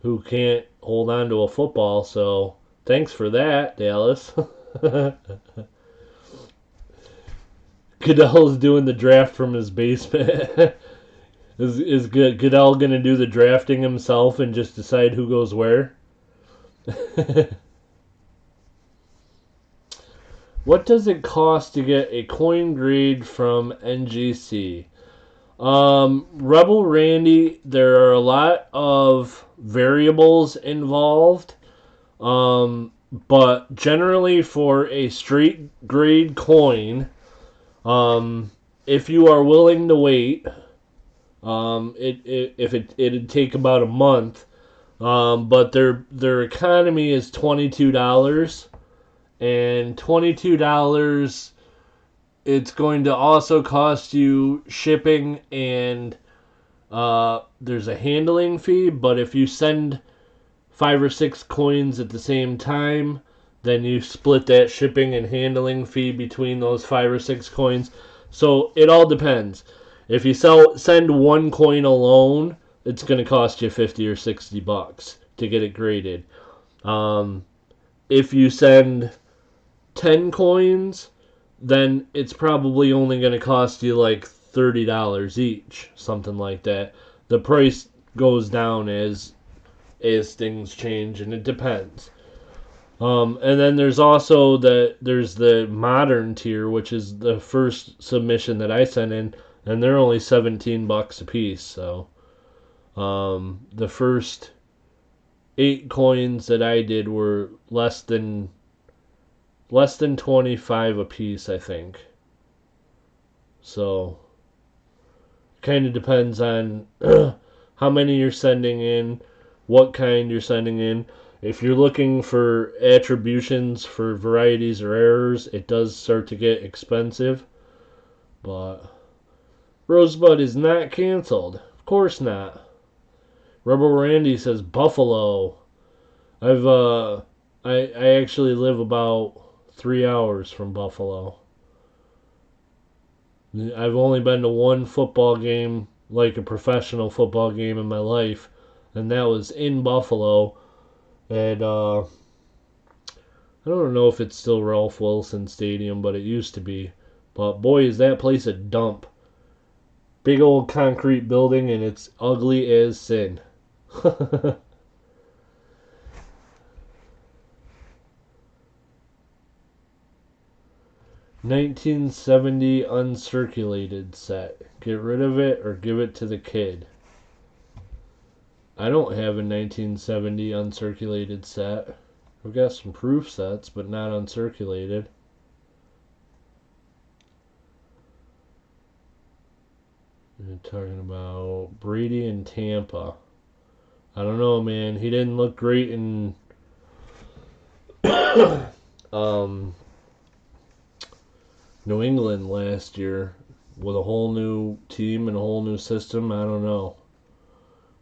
who can't hold on to a football. So thanks for that, Dallas. Goodell's doing the draft from his basement. Is Goodell going to do the drafting himself and just decide who goes where? What does it cost to get a coin grade from NGC? Rebel Randy, there are a lot of variables involved. But generally for a straight grade coin, if you are willing to wait, it'd take about a month. But their economy is $22, and $22, it's going to also cost you shipping, and there's a handling fee. But if you send 5 or 6 coins at the same time, then you split that shipping and handling fee between those 5 or 6 coins. So it all depends. If you send one coin alone, it's going to cost you $50 or $60 to get it graded. If you send 10 coins, then it's probably only going to cost you like $30 each, something like that. The price goes down as things change, and it depends. And then there's also the modern tier, which is the first submission that I sent in, and they're only $17 a piece. So the first 8 coins that I did were less than 25 a piece, I think. So kind of depends on how many you're sending in, what kind you're sending in. If you're looking for attributions for varieties or errors, it does start to get expensive. But Rosebud is not canceled. Of course not. Rebel Randy says Buffalo. I actually live about 3 hours from Buffalo. I've only been to one football game, like a professional football game in my life, and that was in Buffalo. And I don't know if it's still Ralph Wilson Stadium, but it used to be. But boy, is that place a dump. Big old concrete building, and it's ugly as sin. 1970 uncirculated set. Get rid of it or give it to the kid. I don't have a 1970 uncirculated set. I've got some proof sets, but not uncirculated. You're talking about Brady and Tampa. I don't know, man. He didn't look great in New England last year with a whole new team and a whole new system. I don't know.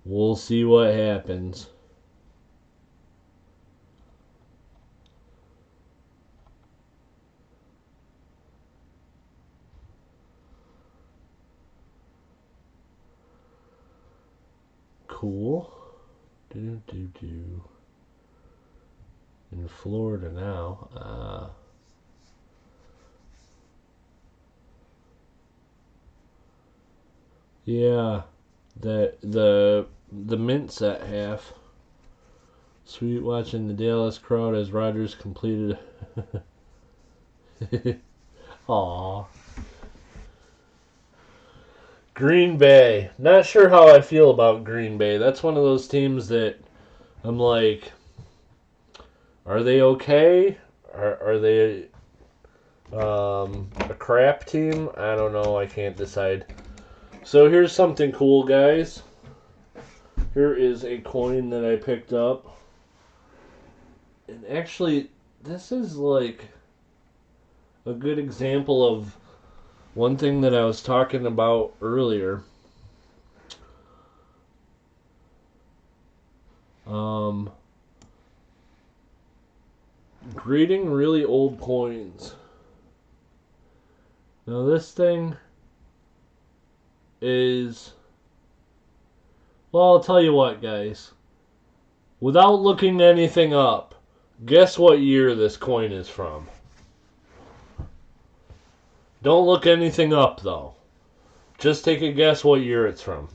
We'll see what happens. Cool. In Florida now. Yeah, the Mint's at half. Sweet watching the Dallas crowd as Rodgers completed. Aww. Green Bay. Not sure how I feel about Green Bay. That's one of those teams that I'm like, are they okay? Are they a crap team? I don't know. I can't decide. So here's something cool, guys. Here is a coin that I picked up. And actually, this is like a good example of one thing that I was talking about earlier. Grading really old coins. Now this thing is... Well, I'll tell you what, guys. Without looking anything up, guess what year this coin is from. Don't look anything up, though. Just take a guess what year it's from.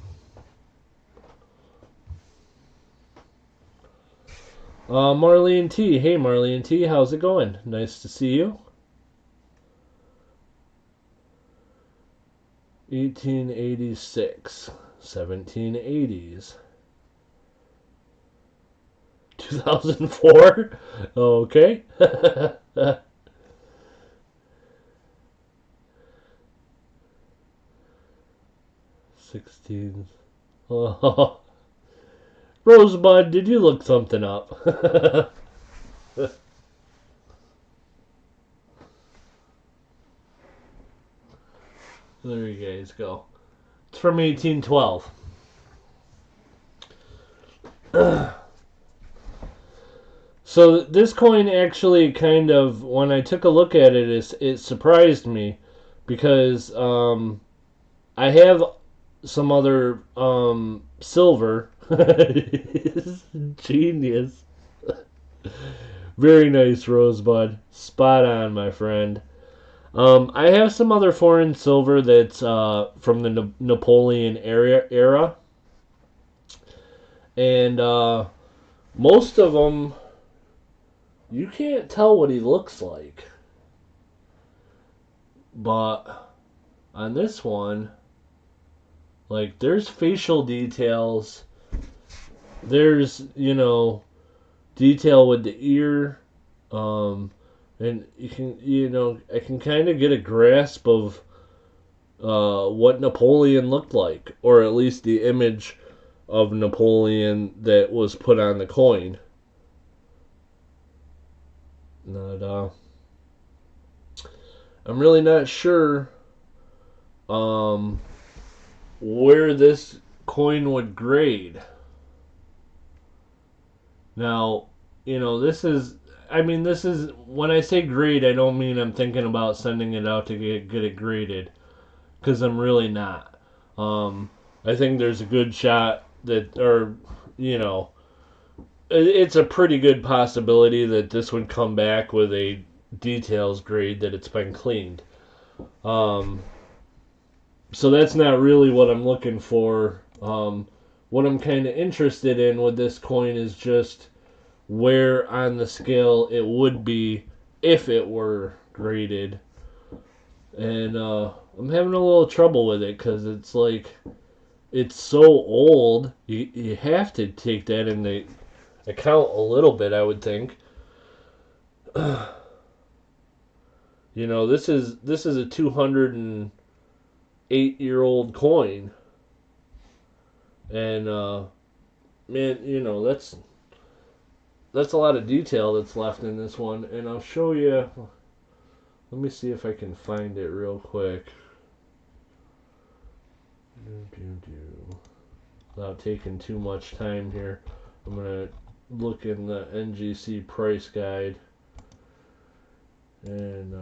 Marlene T. Hey, Marlene T. How's it going? Nice to see you. 1886. 1780s. 2004? Okay. 16. Oh. Rosebud, did you look something up? There you guys go. It's from 1812. So this coin actually kind of, when I took a look at it, it surprised me because I have some other silver. Genius. Very nice, Rosebud. Spot on, my friend. I have some other foreign silver that's from the Napoleon era. And most of them, you can't tell what he looks like. But on this one, like, there's facial details. There's, detail with the ear. And you can, I can kind of get a grasp of what Napoleon looked like, or at least the image of Napoleon that was put on the coin. I'm really not sure where this coin would grade. Now, this is, when I say grade, I don't mean I'm thinking about sending it out to get it graded, because I'm really not. I think there's a good shot that, it's a pretty good possibility that this would come back with a details grade that it's been cleaned. So that's not really what I'm looking for. What I'm kind of interested in with this coin is just where on the scale it would be if it were graded. And I'm having a little trouble with it because it's like it's so old. You have to take that into account a little bit, I would think. You know, this is a 208-year-old coin, and man, you know that's a lot of detail that's left in this one. And I'll show you. Let me see if I can find it real quick. Without taking too much time here, I'm gonna look in the NGC price guide and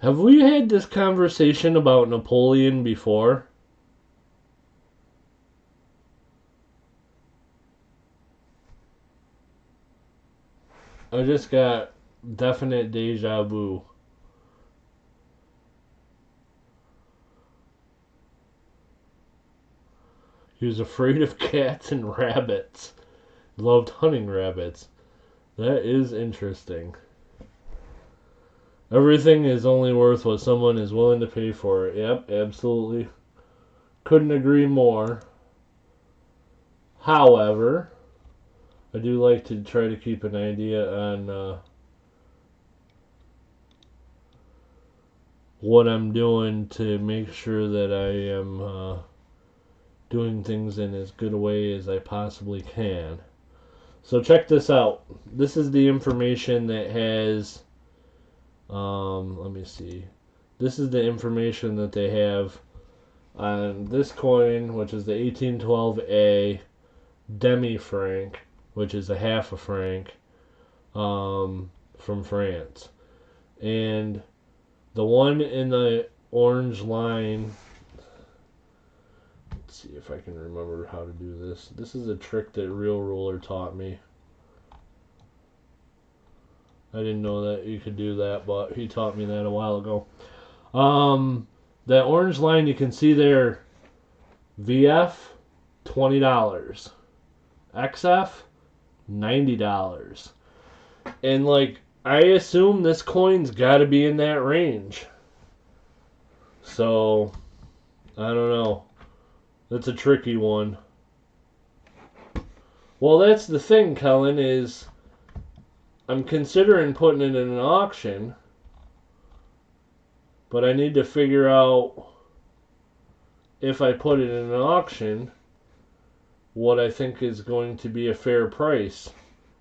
have we had this conversation about Napoleon before? I just got definite deja vu. He was afraid of cats and rabbits. Loved hunting rabbits. That is interesting. Everything is only worth what someone is willing to pay for it. Yep, absolutely. Couldn't agree more. However, I do like to try to keep an idea on what I'm doing to make sure that I am doing things in as good a way as I possibly can. So check this out. This is the information that has, let me see. This is the information that they have on this coin, which is the 1812A demi franc, which is a half a franc, from France. And the one in the orange line, let's see if I can remember how to do this. This is a trick that Real Ruler taught me. I didn't know that you could do that, but he taught me that a while ago. That orange line you can see there, VF, $20. XF, $90. And like, I assume this coin's got to be in that range. So, I don't know. That's a tricky one. Well, that's the thing, Kellen, is I'm considering putting it in an auction, but I need to figure out if I put it in an auction what I think is going to be a fair price.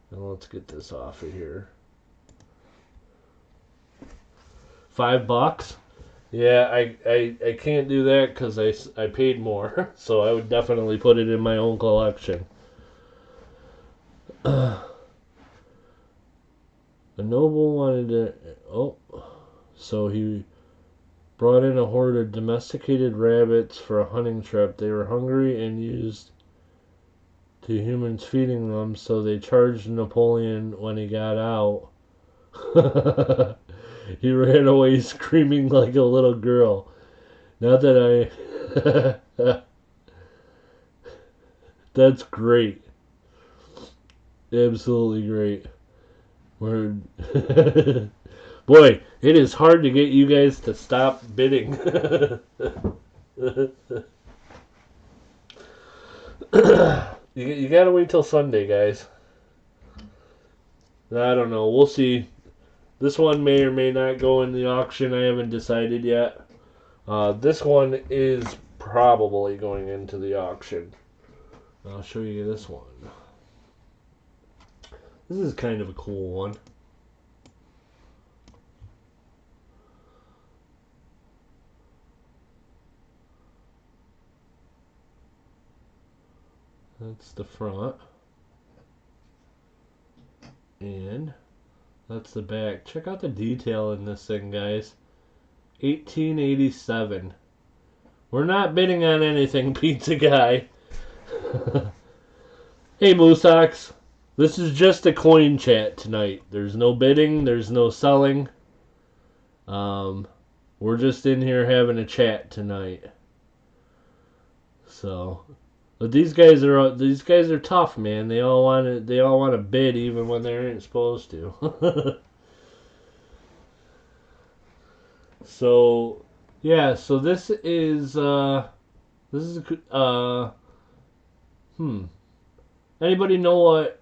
Now let's get this off of here. $5? Yeah, I can't do that because I paid more. So I would definitely put it in my own collection. A noble wanted to... Oh. So he brought in a horde of domesticated rabbits for a hunting trip. They were hungry and used to humans feeding them, so they charged Napoleon when he got out. He ran away screaming like a little girl. Not that I... That's great. Absolutely great. Word. Boy, it is hard to get you guys to stop bidding. You gotta wait till Sunday, guys. I don't know. We'll see. This one may or may not go in the auction. I haven't decided yet. This one is probably going into the auction. I'll show you this one. This is kind of a cool one. That's the front. And That's the back. Check out the detail in this thing, guys. 1887. We're not bidding on anything, Pizza Guy. Hey, Moosox. This is just a coin chat tonight. There's no bidding. There's no selling. We're just in here having a chat tonight. So, but these guys are tough, man. They all want to bid even when they aren't supposed to. So, yeah. So this is Anybody know what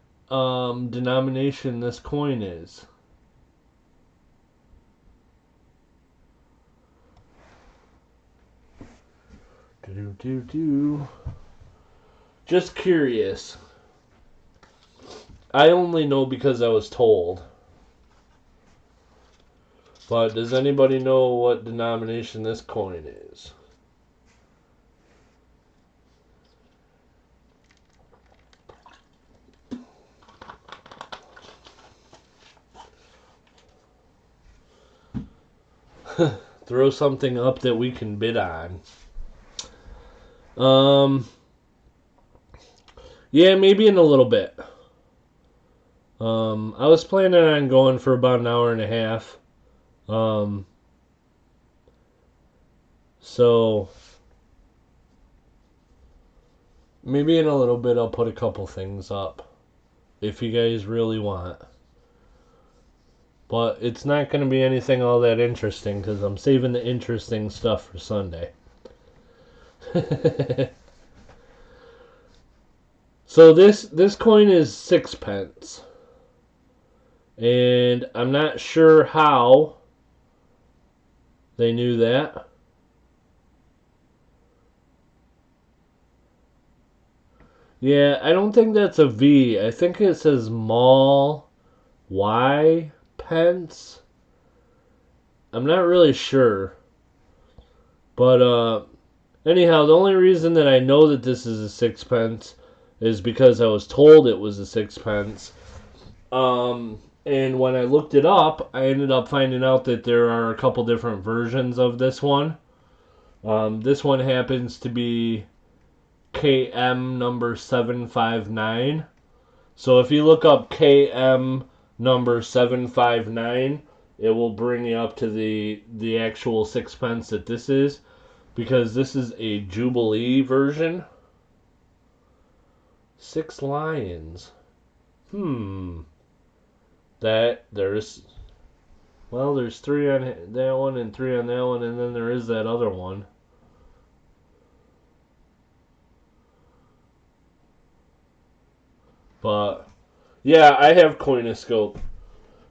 denomination this coin is? Just curious. I only know because I was told. But does anybody know what denomination this coin is? Throw something up that we can bid on. Yeah, maybe in a little bit. I was planning on going for about an hour and a half. So maybe in a little bit I'll put a couple things up if you guys really want. But it's not going to be anything all that interesting because I'm saving the interesting stuff for Sunday. So this coin is 6p. And I'm not sure how they knew that. Yeah, I don't think that's a V. I think it says mall Y pence. I'm not really sure. But anyhow, the only reason that I know that this is a 6p is because I was told it was a 6p. And when I looked it up, I ended up finding out that there are a couple different versions of this one. This one happens to be KM number 759. So if you look up KM number 759, it will bring you up to the actual 6p that this is, because this is a Jubilee version. 6 lions. There's 3 on that one and 3 on that one, and then there is that other one. But yeah, I have Coinoscope,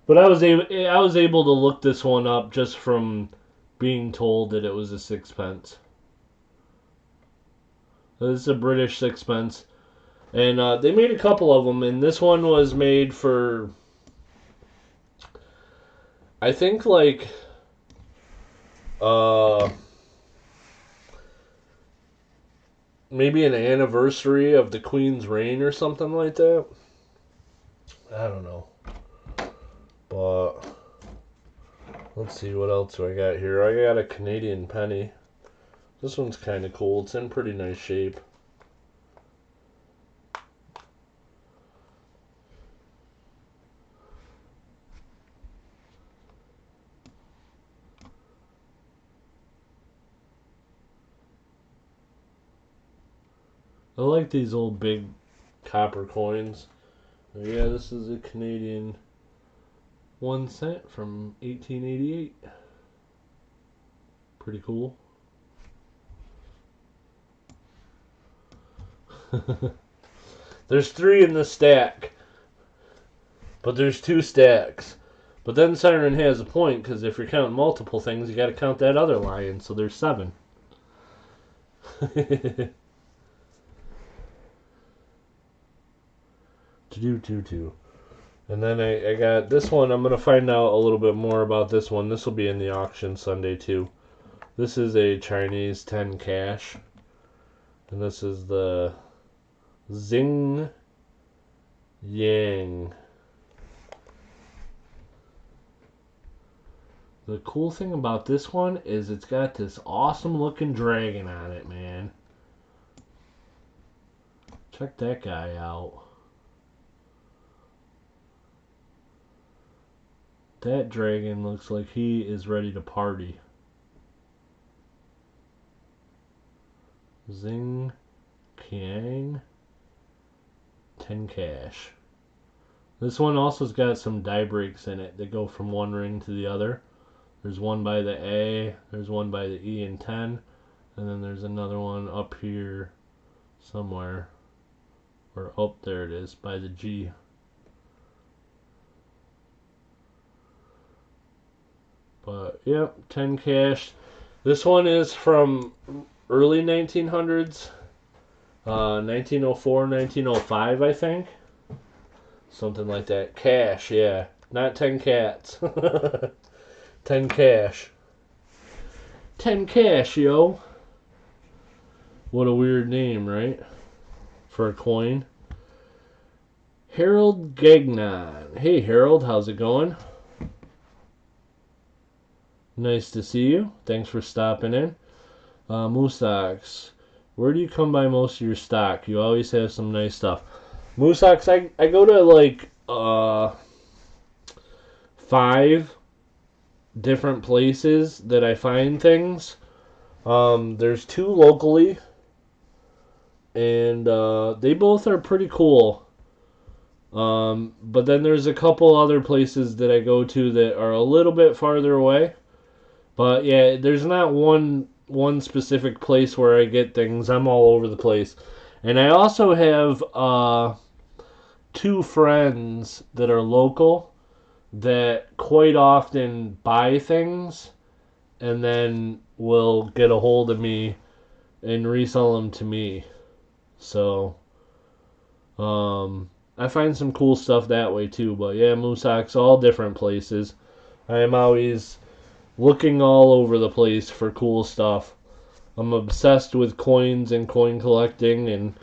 but I was able to look this one up just from being told that it was a 6p. This is a British 6p, and they made a couple of them, and this one was made for, I think, like maybe an anniversary of the Queen's reign or something like that. I don't know. But let's see, what else do I got here? I got a Canadian penny. This one's kind of cool. It's in pretty nice shape. I like these old big copper coins. Yeah, this is a Canadian 1 cent from 1888. Pretty cool. There's 3 in the stack, but there's 2 stacks. But then Siren has a point, because if you're counting multiple things, you got to count that other lion, so there's 7. And then I got this one. I'm going to find out a little bit more about this one. This will be in the auction Sunday too. This is a Chinese 10 cash. And this is the Xing Yang. The cool thing about this one is it's got this awesome looking dragon on it, man. Check that guy out. That dragon looks like he is ready to party. Zing Kiang 10 cash. This one also's got some die breaks in it that go from one ring to the other. There's one by the A, there's one by the E and 10, and then there's another one up here somewhere. Or up there it is, by the G. But yep, 10 cash. This one is from early 1900s, 1904, 1905, I think. Something like that. Cash, yeah. Not 10 cats. 10 cash. 10 cash, yo. What a weird name, right? For a coin. Harold Gagnon. Hey, Harold, how's it going? Nice to see you. Thanks for stopping in. Moosox, where do you come by most of your stock? You always have some nice stuff. Moosox, I go to like 5 different places that I find things. There's 2 locally, and they both are pretty cool. But then there's a couple other places that I go to that are a little bit farther away. But yeah, there's not one specific place where I get things. I'm all over the place. And I also have 2 friends that are local that quite often buy things and then will get a hold of me and resell them to me. So I find some cool stuff that way too. But yeah, Moosox, all different places. I am always looking all over the place for cool stuff. I'm obsessed with coins and coin collecting and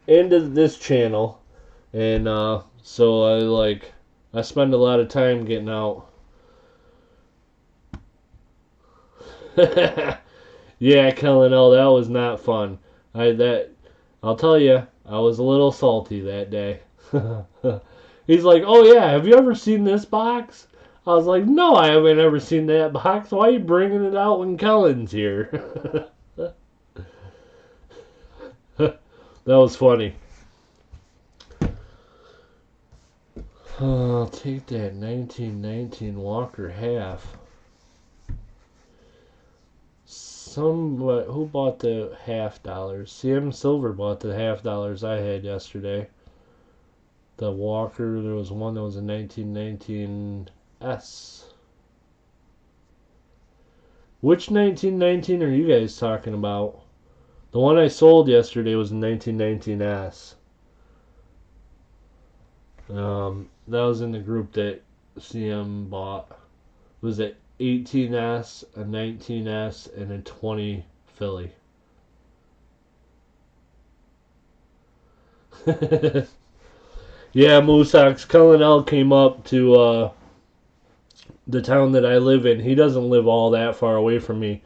this channel. And so I spend a lot of time getting out. Yeah, Kellen, that was not fun. I'll tell you, I was a little salty that day. He's like, "Oh yeah, have you ever seen this box?" I was like, "No, I haven't ever seen that box. Why are you bringing it out when Kellen's here?" That was funny. I'll take that 1919 Walker half. Who bought the $half? CM Silver bought the $half I had yesterday. The Walker, there was one that was a 1919 S. Which 1919 are you guys talking about? The one I sold yesterday was a 1919 S. That was in the group that CM bought. It was an 18S, a 19S, and a 20 Philly. Yeah, Moosox, Cullen came up to the town that I live in. He doesn't live all that far away from me.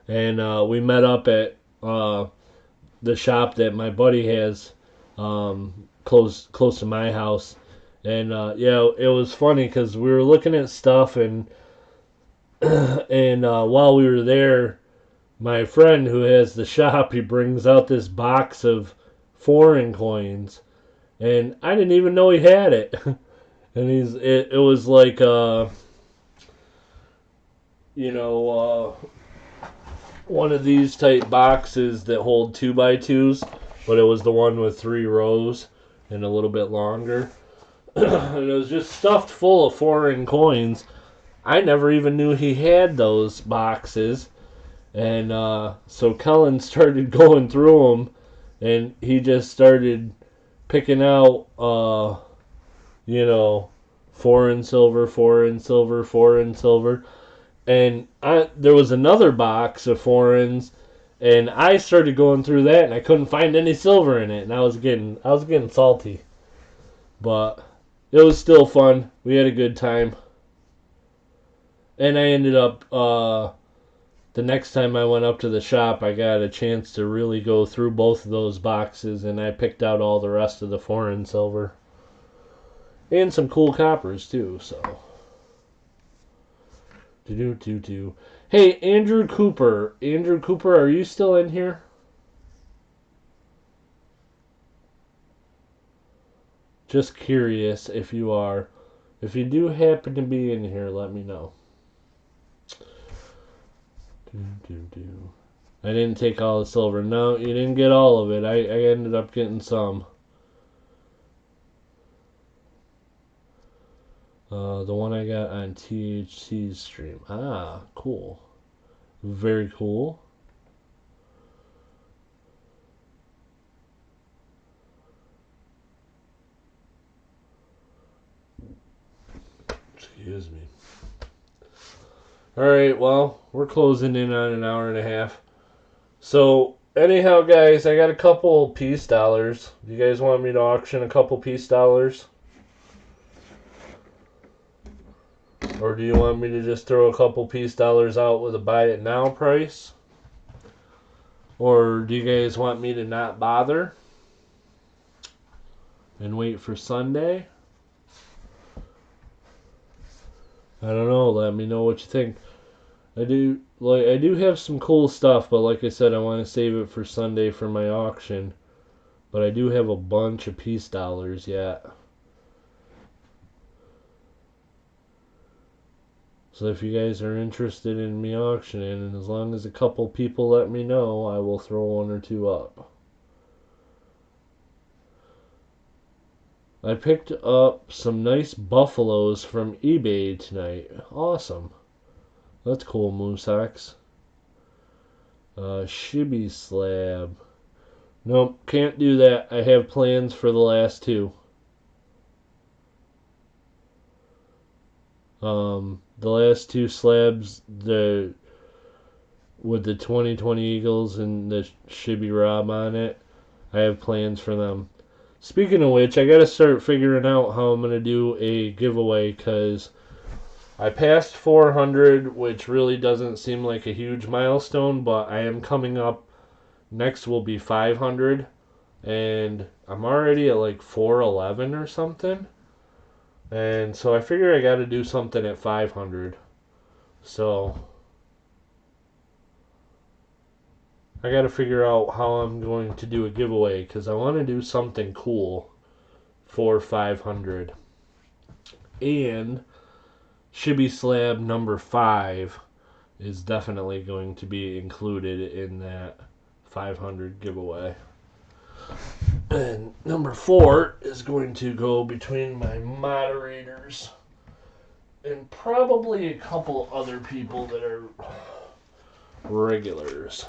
And we met up at the shop that my buddy has close to my house. And yeah, it was funny because we were looking at stuff, and while we were there, my friend who has the shop, he brings out this box of foreign coins, and I didn't even know he had it. And it was like one of these type boxes that hold 2x2s, but it was the one with 3 rows and a little bit longer. And it was just stuffed full of foreign coins. I never even knew he had those boxes. And so Cullen started going through them, and he just started picking out, foreign silver, foreign silver, foreign silver. And there was another box of foreigns, and I started going through that, and I couldn't find any silver in it, and I was getting salty. But it was still fun. We had a good time. And I ended up, the next time I went up to the shop, I got a chance to really go through both of those boxes, and I picked out all the rest of the foreign silver. And some cool coppers, too, so. Do-do-do-do. Hey, Andrew Cooper. Andrew Cooper, are you still in here? Just curious if you are. If you do happen to be in here, let me know. Do-do-do. I didn't take all the silver. No, you didn't get all of it. I ended up getting some. The one I got on THC's stream. Ah, cool. Very cool. Excuse me. Alright, well, we're closing in on an hour and a half. So, anyhow, guys, I got a couple peace dollars. Do you guys want me to auction a couple peace dollars? Or do you want me to just throw a couple peace dollars out with a buy it now price? Or do you guys want me to not bother and wait for Sunday? I don't know. Let me know what you think. I do have some cool stuff, but like I said, I want to save it for Sunday for my auction. But I do have a bunch of peace dollars yet. So if you guys are interested in me auctioning, and as long as a couple people let me know, I will throw one or two up. I picked up some nice buffaloes from eBay tonight. Awesome. That's cool, Moosex. Shibby slab. Nope, can't do that. I have plans for the last two. The last two slabs, with the 2020 Eagles and the Shibby Rob on it, I have plans for them. Speaking of which, I gotta start figuring out how I'm gonna do a giveaway, because I passed 400, which really doesn't seem like a huge milestone, but I am coming up. Next will be 500, and I'm already at like 411 or something. And so I figure I gotta do something at 500. So I gotta figure out how I'm going to do a giveaway, because I want to do something cool for 500. And Shibby Slab number 5 is definitely going to be included in that 500 giveaway. And number 4 is going to go between my moderators and probably a couple other people that are regulars.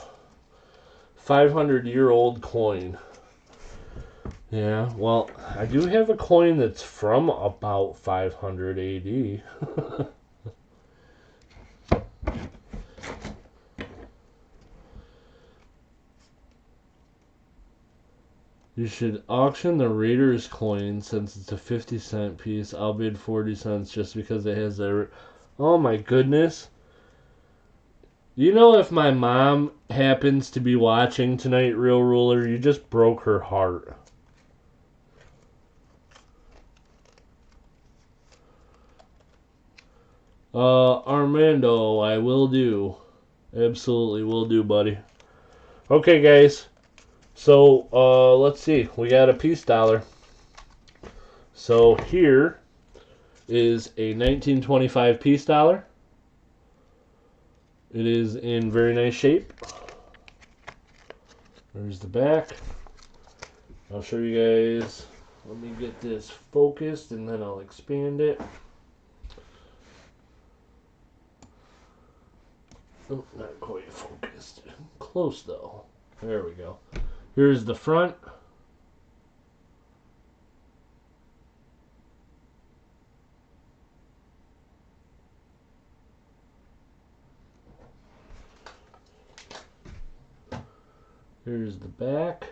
500-year-old coin. Yeah, well, I do have a coin that's from about 500 AD. You should auction the Raiders coin since it's a 50-cent piece. I'll bid 40 cents just because it has a... Oh my goodness. You know, if my mom happens to be watching tonight, Real Ruler, you just broke her heart. Armando, I will do. Absolutely will do, buddy. Okay, guys. So, let's see. We got a peace dollar. So, here is a 1925 peace dollar. It is in very nice shape. There's the back. I'll show you guys. Let me get this focused and then I'll expand it. Oh, not quite focused. Close though. There we go. Here's the front. Here's the back.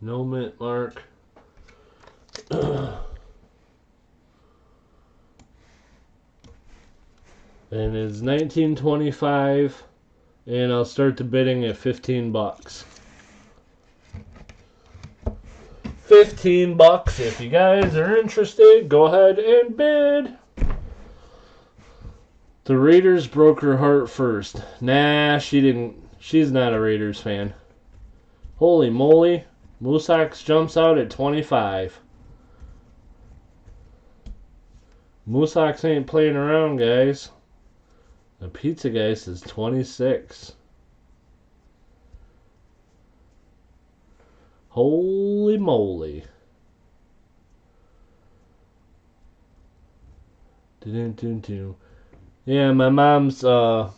No mint mark. And it's 1925, and I'll start the bidding at $15. $15. If you guys are interested, go ahead and bid. The Raiders broke her heart first. Nah, she didn't. She's not a Raiders fan. Holy moly. Moosox jumps out at 25. Moosox ain't playing around, guys. The Pizza Geist is 26. Holy moly. Yeah, my mom's got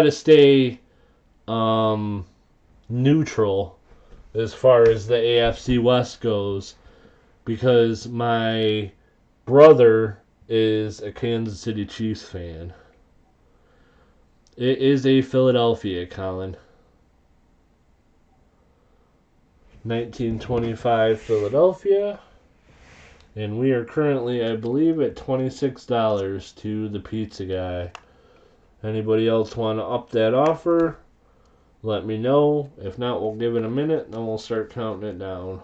to stay neutral as far as the AFC West goes, because my brother is a Kansas City Chiefs fan. It is a Philadelphia, Colin. 1925 Philadelphia. And we are currently, I believe, at $26 to the pizza guy. Anybody else want to up that offer? Let me know. If not, we'll give it a minute, then we'll start counting it down.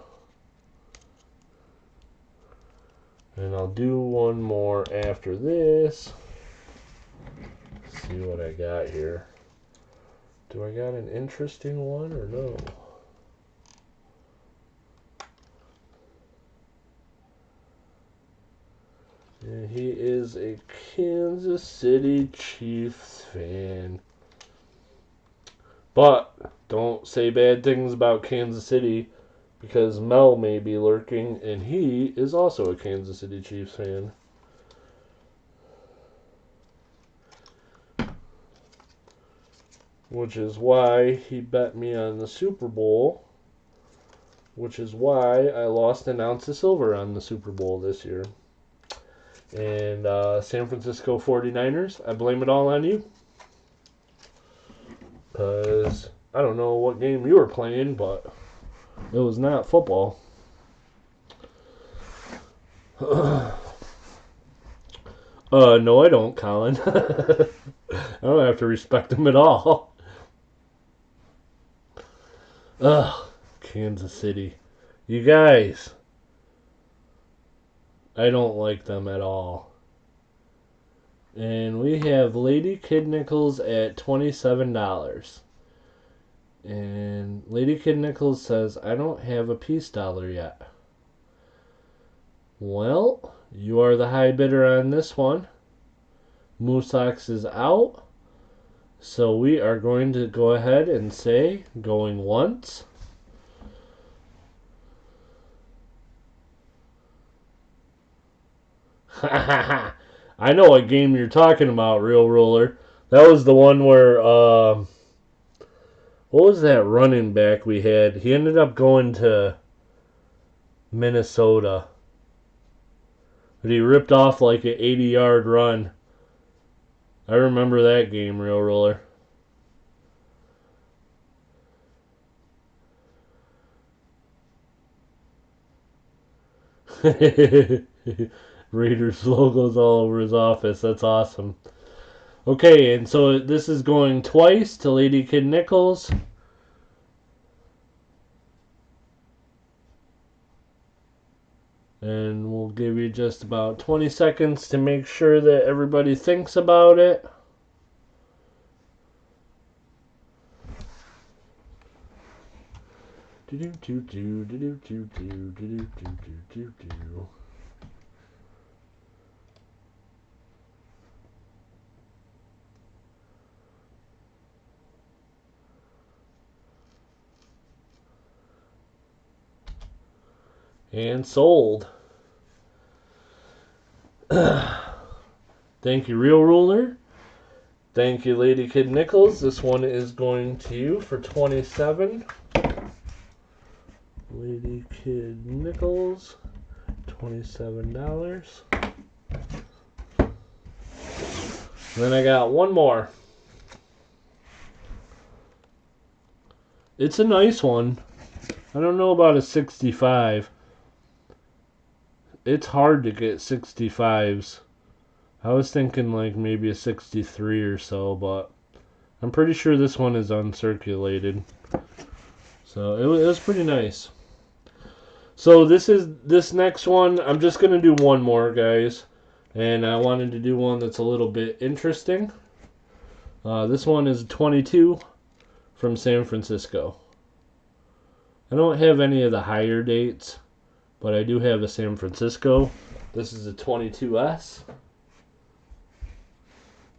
And I'll do one more after this. Let's see what I got here. Do I got an interesting one or no? And he is a Kansas City Chiefs fan. But don't say bad things about Kansas City, because Mel may be lurking, and he is also a Kansas City Chiefs fan. Which is why he bet me on the Super Bowl. Which is why I lost an ounce of silver on the Super Bowl this year. And San Francisco 49ers, I blame it all on you. Because I don't know what game you were playing, but it was not football. No, I don't, Colin. I don't have to respect them at all. Ugh, Kansas City. You guys, I don't like them at all. And we have Lady Kid Nichols at $27. And Lady Kid Nichols says, I don't have a peace dollar yet. Well, you are the high bidder on this one. Moosox is out. So we are going to go ahead and say, going once. I know what game you're talking about, Real Ruler. That was the one where, what was that running back we had? He ended up going to Minnesota. But he ripped off like an 80-yard run. I remember that game, Real Ruler. Raiders logos all over his office. That's awesome. Okay, and so this is going twice to Lady Kid Nichols. And we'll give you just about 20 seconds to make sure that everybody thinks about it. And sold. Thank you, Real Ruler. Thank you, Lady Kid Nichols. This one is going to you for 27. Lady Kid Nichols, $27. Then I got one more. It's a nice one. I don't know about a 65. It's hard to get 65s. I was thinking like maybe a 63 or so, but I'm pretty sure this one is uncirculated. So it was pretty nice. So this next one, I'm just going to do one more, guys. And I wanted to do one that's a little bit interesting. This one is 22 from San Francisco. I don't have any of the higher dates, but I do have a San Francisco. This is a 22S.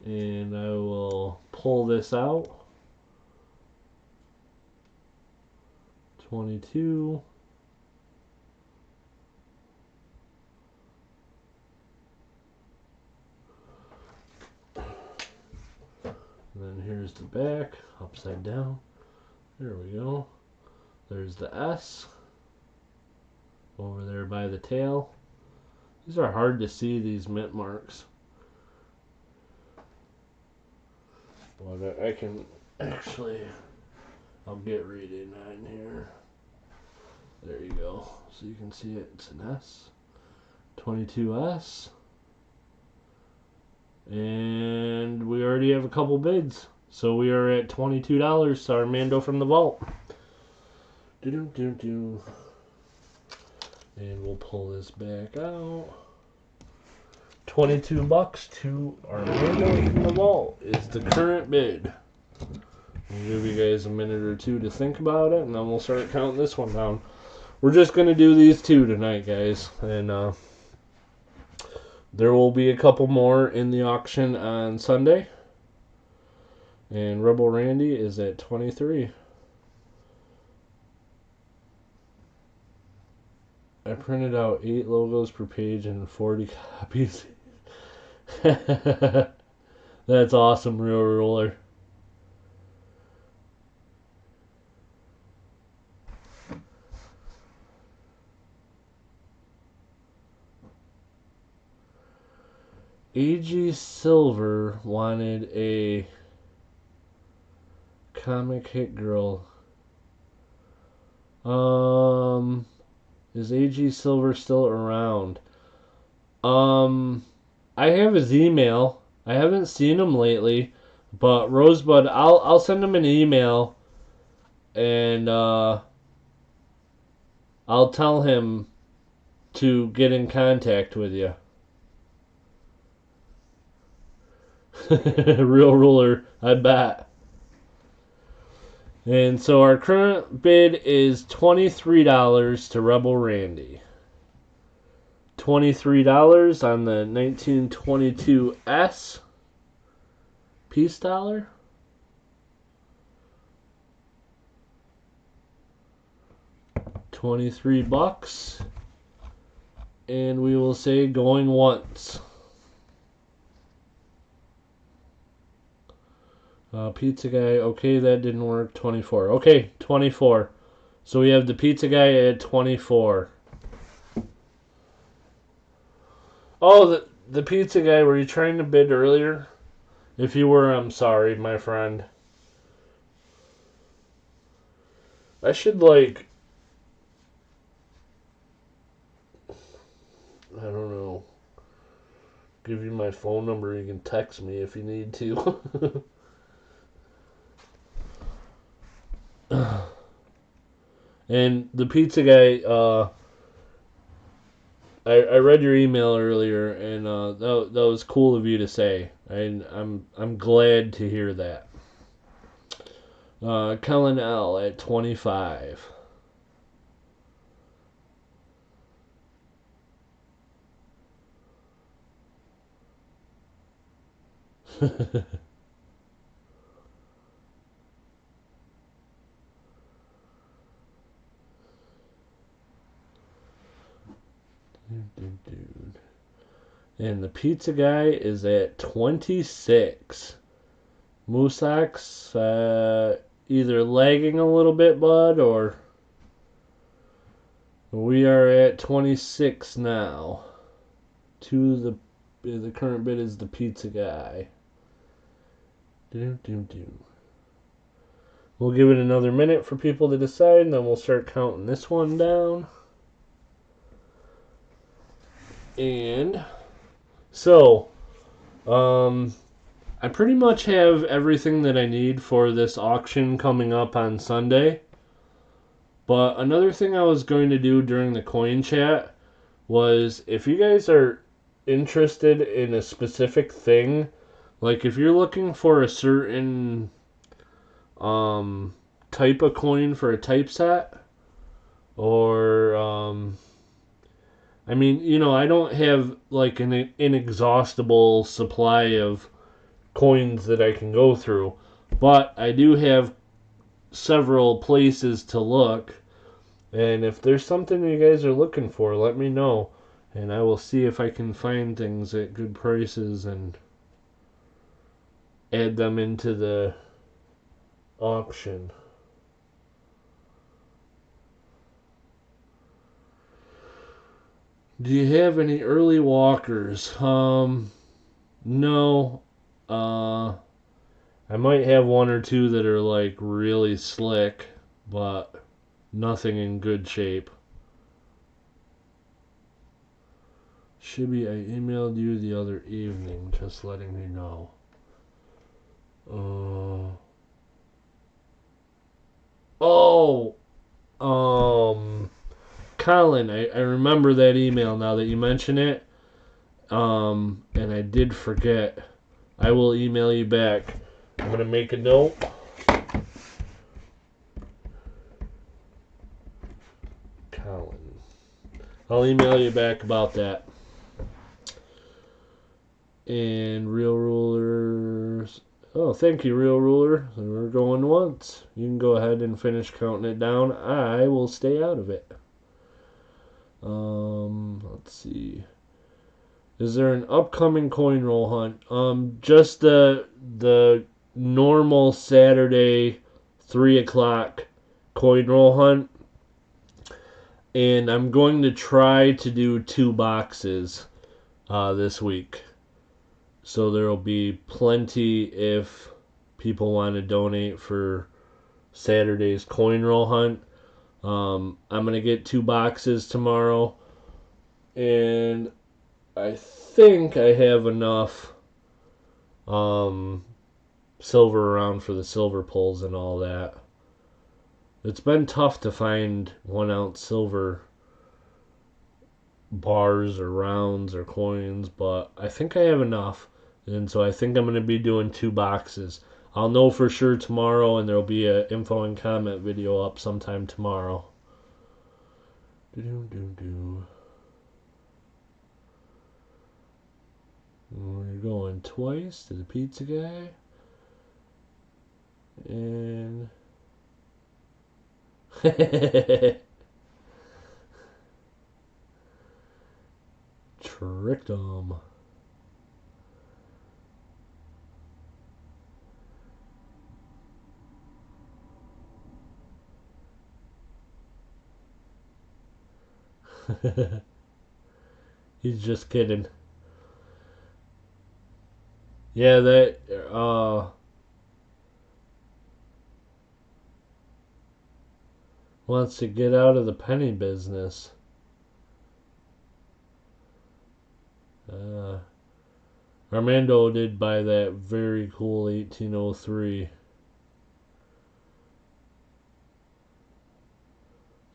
And I will pull this out. 22. And then here's the back, upside down. There we go. There's the S over there by the tail. These are hard to see, these mint marks. But I can actually, I'll get right in here. There you go. So you can see it. It's an S. 22S. And we already have a couple bids. So we are at $22 to Armando from the vault. And we'll pull this back out. $22 to Armando from the vault is the current bid. I'll give you guys a minute or two to think about it, and then we'll start counting this one down. We're just going to do these two tonight, guys. And there will be a couple more in the auction on Sunday. And Rebel Randy is at 23. I printed out 8 logos per page and 40 copies. That's awesome, Real Ruler. AG Silver wanted a comic hit girl. Is AG Silver still around? I have his email. I haven't seen him lately, but Rosebud, I'll send him an email, and I'll tell him to get in contact with you. Real Ruler, I bet. And so our current bid is $23 to Rebel Randy. $23 on the 1922S peace dollar. $23. And we will say going once. Pizza guy, okay, that didn't work. 24. Okay, 24. So we have the pizza guy at 24. Oh, the pizza guy, were you trying to bid earlier? If you were, I'm sorry, my friend. I should, like, I don't know, give you my phone number. You can text me if you need to. And the pizza guy, I read your email earlier, and that was cool of you to say. I'm glad to hear that. Kellen L at 25. And the pizza guy is at 26. Musak's either lagging a little bit, bud, or we are at 26 now. The current bid is the pizza guy. We'll give it another minute for people to decide, and then we'll start counting this one down. And so I pretty much have everything that I need for this auction coming up on Sunday. But another thing I was going to do during the coin chat was if you guys are interested in a specific thing, like if you're looking for a certain type of coin for a typeset, or I mean, I don't have like an inexhaustible supply of coins that I can go through, but I do have several places to look. And if there's something you guys are looking for, let me know, and I will see if I can find things at good prices and add them into the auction. Do you have any early walkers? No. I might have one or two that are like really slick, but nothing in good shape. Shibby, I emailed you the other evening, just letting you know. Oh, Colin, I remember that email now that you mention it. And I did forget. I will email you back. I'm gonna make a note. Colin. I'll email you back about that. And Real Rulers. Oh, thank you, Real Ruler. We're going once. You can go ahead and finish counting it down. I will stay out of it. Let's see. Is there an upcoming coin roll hunt? Just the normal Saturday 3 o'clock coin roll hunt. And I'm going to try to do 2 boxes this week. So there will be plenty if people want to donate for Saturday's coin roll hunt. I'm going to get 2 boxes tomorrow. And I think I have enough silver around for the silver pulls and all that. It's been tough to find 1-ounce silver bars or rounds or coins, but I think I have enough. And so I think I'm going to be doing 2 boxes. I'll know for sure tomorrow, and there will be an info and comment video up sometime tomorrow. We're going twice to the pizza guy. And tricked him. He's just kidding. Yeah, that wants to get out of the penny business. Armando did buy that very cool 1803.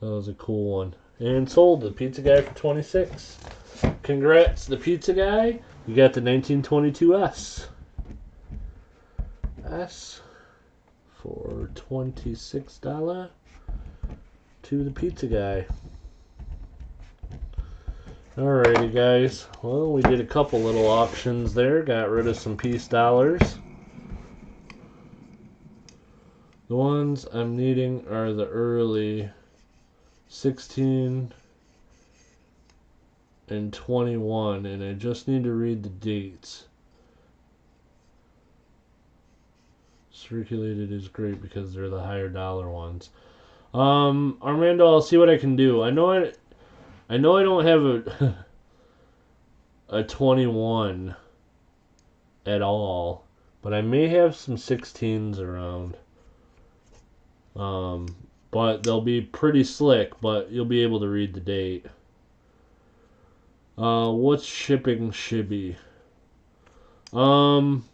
That was a cool one. And sold the pizza guy for 26. Congrats, the pizza guy. You got the 1922 S for $26 to the pizza guy. Alrighty, guys. Well, we did a couple little auctions there. Got rid of some piece dollars. The ones I'm needing are the early 16 and 21, and I just need to read the dates. Circulated is great because they're the higher dollar ones. Armando, I'll see what I can do. I know I don't have a 21 at all, but I may have some 16s around. But they'll be pretty slick, but you'll be able to read the date. What's shipping Shibby? Um,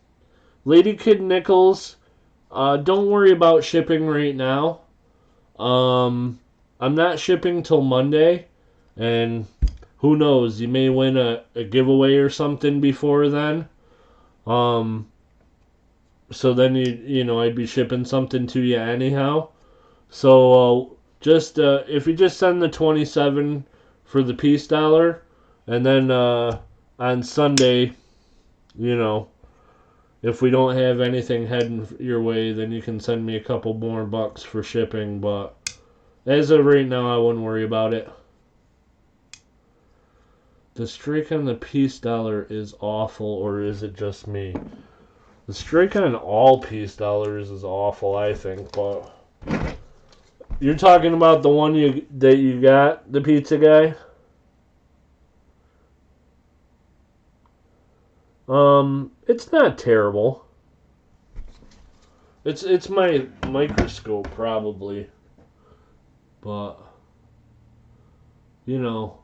Lady Kid Nichols, don't worry about shipping right now. Um, I'm not shipping till Monday, and who knows, you may win a giveaway or something before then. Um, so then I'd be shipping something to you anyhow. So just if you just send the 27 for the peace dollar, and then on Sunday, you know, if we don't have anything heading your way, then you can send me a couple more bucks for shipping. But as of right now, I wouldn't worry about it. The streak on the peace dollar is awful, or is it just me? The streak on all peace dollars is awful, I think. But you're talking about the one that you got, the pizza guy. It's not terrible. It's my microscope probably, but you know,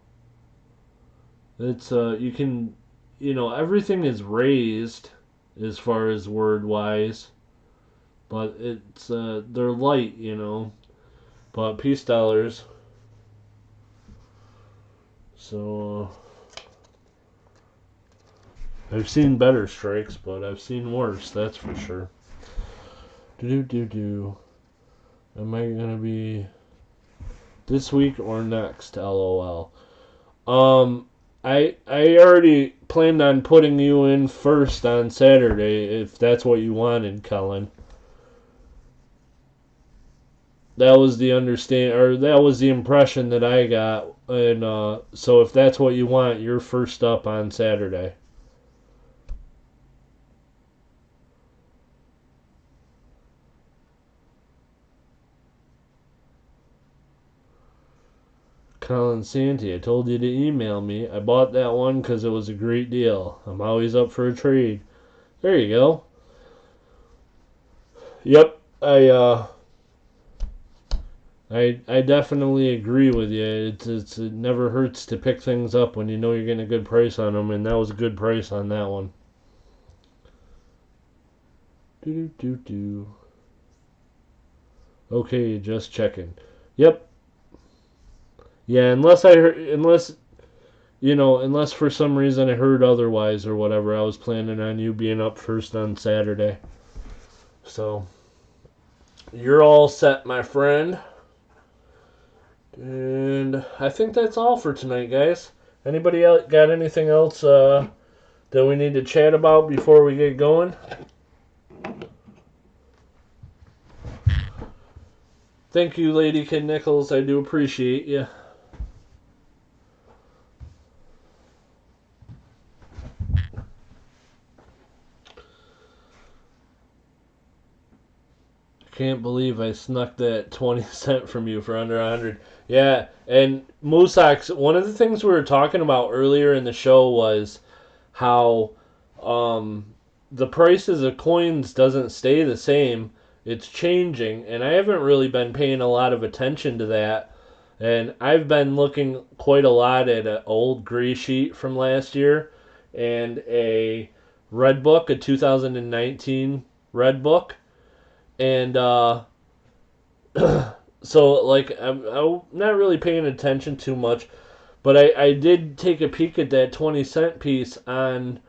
it's you can, everything is raised as far as word wise, but it's they're light, but peace dollars. So I've seen better strikes, but I've seen worse. That's for sure. Do do do. Am I gonna be this week or next? LOL. I already planned on putting you in first on Saturday if that's what you wanted, Cullen. That was the that was the impression that I got, and so if that's what you want, you're first up on Saturday. Colin Santy, I told you to email me. I bought that one because it was a great deal. I'm always up for a trade. There you go. Yep, I definitely agree with you. It never hurts to pick things up when you know you're getting a good price on them, and that was a good price on that one. Do do do do. Okay, just checking. Yep. Yeah, unless for some reason I heard otherwise or whatever, I was planning on you being up first on Saturday. So you're all set, my friend. And I think that's all for tonight, guys. Anybody else got anything else that we need to chat about before we get going? Thank you, Lady Kid Nichols. I do appreciate you. Can't believe I snuck that 20 cent from you for under 100. Yeah, and Moosox, one of the things we were talking about earlier in the show was how um, the prices of coins doesn't stay the same. It's changing, and I haven't really been paying a lot of attention to that. And I've been looking quite a lot at an old gray sheet from last year and a red book, a 2019 red book. And so, like, I'm not really paying attention too much, but I did take a peek at that 20 cent piece on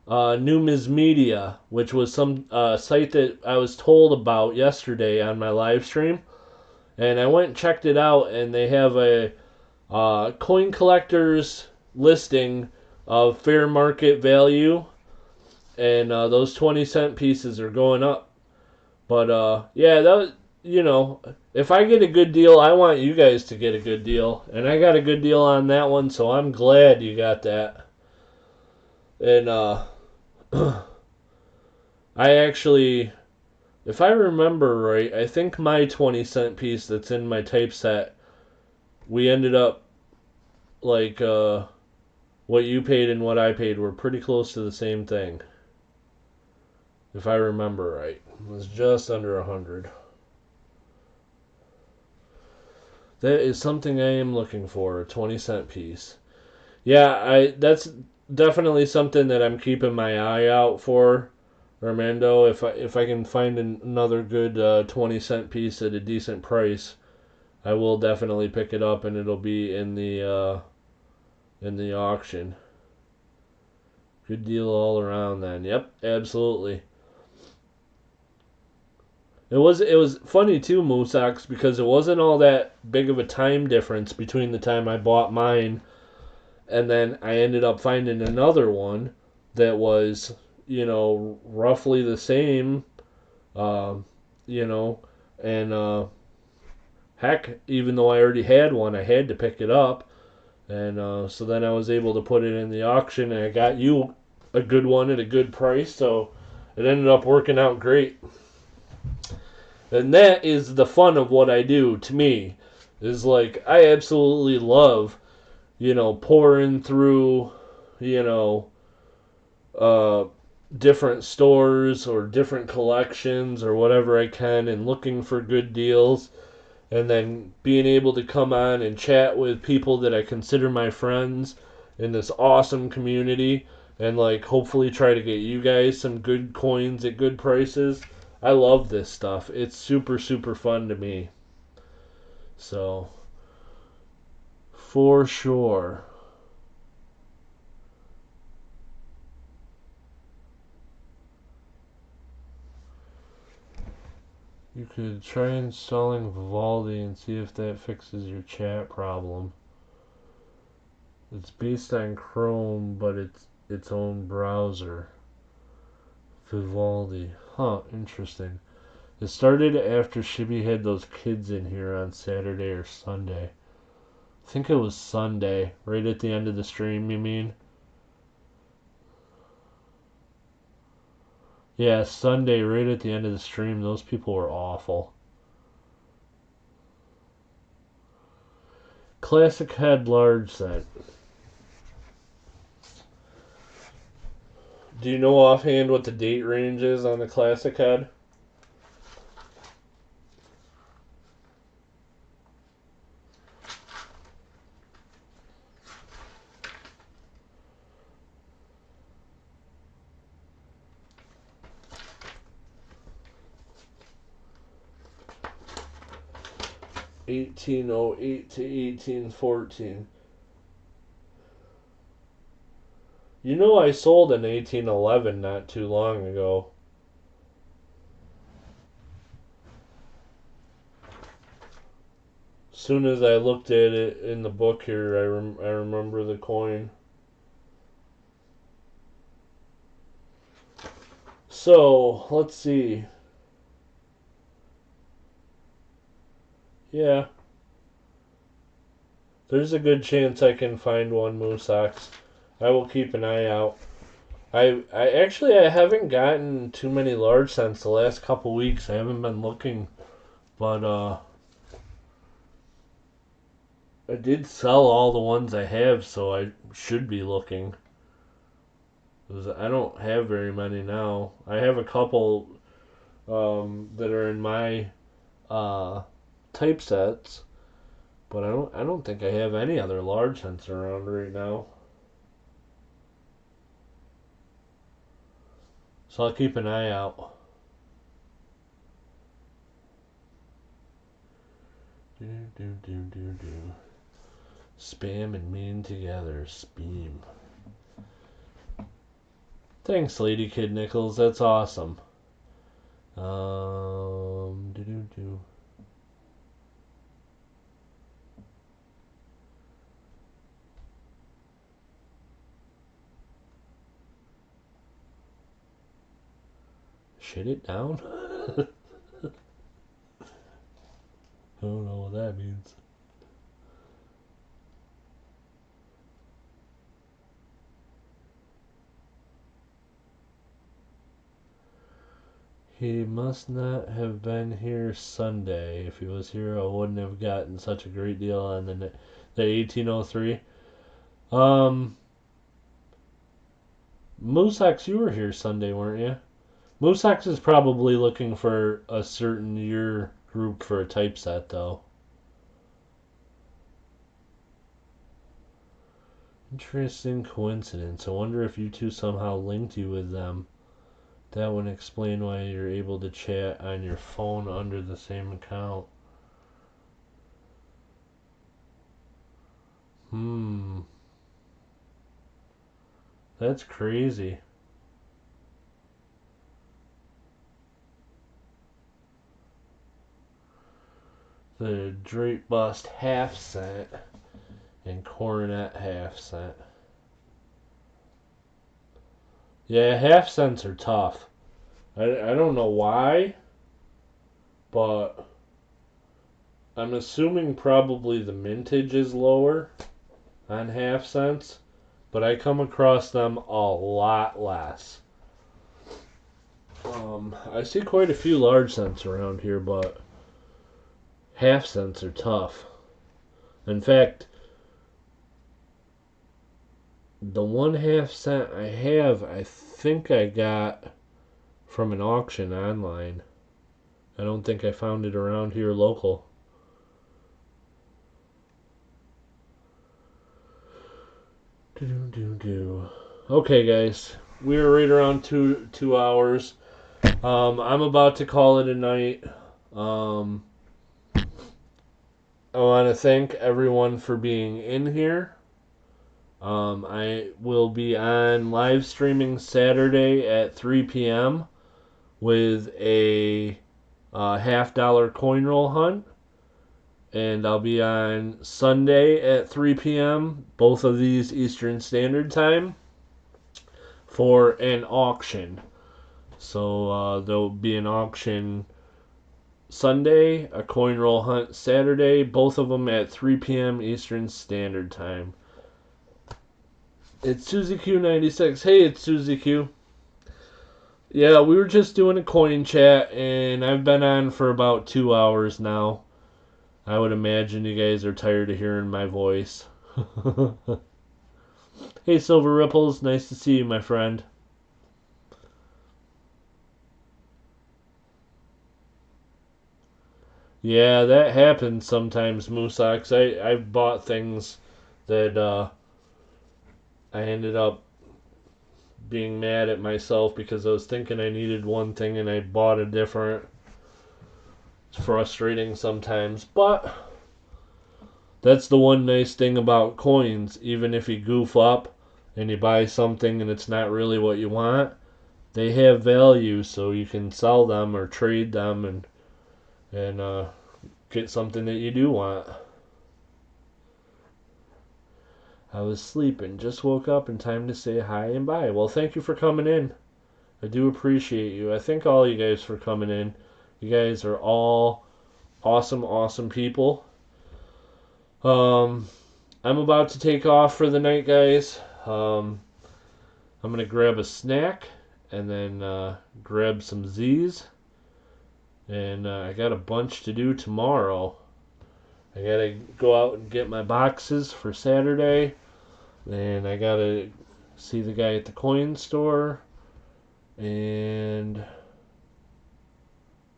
Numismedia, which was some site that I was told about yesterday on my live stream. And I went and checked it out, and they have a coin collector's listing of fair market value, and those 20 cent pieces are going up. But yeah, that was, if I get a good deal, I want you guys to get a good deal, and I got a good deal on that one, so I'm glad you got that. And I actually, if I remember right, I think my 20 cent piece that's in my typeset, we ended up like what you paid and what I paid were pretty close to the same thing. If I remember right, it was just under 100. That is something I am looking for, a 20 cent piece. Yeah, definitely something that I'm keeping my eye out for, Armando. If I can find another good 20-cent piece at a decent price, I will definitely pick it up, and it'll be in the auction. Good deal all around then. Yep, absolutely. It was funny too, Moosox, because it wasn't all that big of a time difference between the time I bought mine and then I ended up finding another one that was, roughly the same, uh, you know, and heck, even though I already had one, I had to pick it up, and so then I was able to put it in the auction, and I got you a good one at a good price, so it ended up working out great. And that is the fun of what I do to me. Is like I absolutely love, pouring through, you know, uh, different stores or different collections or whatever I can and looking for good deals and then being able to come on and chat with people that I consider my friends in this awesome community and like hopefully try to get you guys some good coins at good prices. I love this stuff. It's super super fun to me. So, for sure. You could try installing Vivaldi and see if that fixes your chat problem. It's based on Chrome, but it's its own browser. Vivaldi. Huh, interesting. It started after Shibby had those kids in here on Saturday or Sunday. I think it was Sunday, right at the end of the stream, you mean? Yeah, Sunday, right at the end of the stream. Those people were awful. Classic head, large set. Do you know offhand what the date range is on the classic head? (1808 to 1814). You know I sold an 1811 not too long ago. Soon as I looked at it in the book here, I remember the coin. So, let's see. Yeah, there's a good chance I can find one Moose Ox. I will keep an eye out. I haven't gotten too many large cents the last couple weeks. I haven't been looking, but I did sell all the ones I have, so I should be looking. 'Cause I don't have very many now. I have a couple that are in my uh, typesets, but I don't think I have any other large cents around right now. So I'll keep an eye out. Do do do do do. Spam and mean together. Speam. Thanks, Lady Kid Nichols. That's awesome. Do do do. Shit it down? I don't know what that means. He must not have been here Sunday. If he was here, I wouldn't have gotten such a great deal on the 1803. Um, Moosex, you were here Sunday, weren't you? Moosex is probably looking for a certain year group for a typeset, though. Interesting coincidence. I wonder if YouTube somehow linked you with them. That would explain why you're able to chat on your phone under the same account. That's crazy. The Drake Bust half cent and Coronet half cent. Yeah, half cents are tough. I don't know why, but I'm assuming probably the mintage is lower on half cents, but I come across them a lot less. I see quite a few large cents around here, but half cents are tough. In fact, the 1/2 cent I have, I think I got from an auction online. I don't think I found it around here local. Okay, guys, we're right around two hours. I'm about to call it a night. I want to thank everyone for being in here. I will be on live streaming Saturday at 3 p.m. with a $50 coin roll hunt. And I'll be on Sunday at 3 p.m., both of these Eastern Standard Time, for an auction. So there'll be an auction Sunday, a coin roll hunt Saturday, both of them at 3 p.m. Eastern Standard Time. It's Suzy Q96. Hey, it's Suzy Q. Yeah, we were just doing a coin chat, and I've been on for about 2 hours now. I would imagine you guys are tired of hearing my voice. Hey, Silver Ripples. Nice to see you, my friend. Yeah, that happens sometimes, Moosox. I've bought things that I ended up being mad at myself because I was thinking I needed one thing and I bought a different. It's frustrating sometimes, but that's the one nice thing about coins. Even if you goof up and you buy something and it's not really what you want, they have value, so you can sell them or trade them and get something that you do want. I was sleeping, just woke up in time to say hi and bye. Well, thank you for coming in. I do appreciate you. I thank all you guys for coming in. You guys are all awesome, awesome people. I'm about to take off for the night, guys. I'm gonna grab a snack and then grab some Z's. And I got a bunch to do tomorrow. I gotta go out and get my boxes for Saturday. And I gotta see the guy at the coin store. And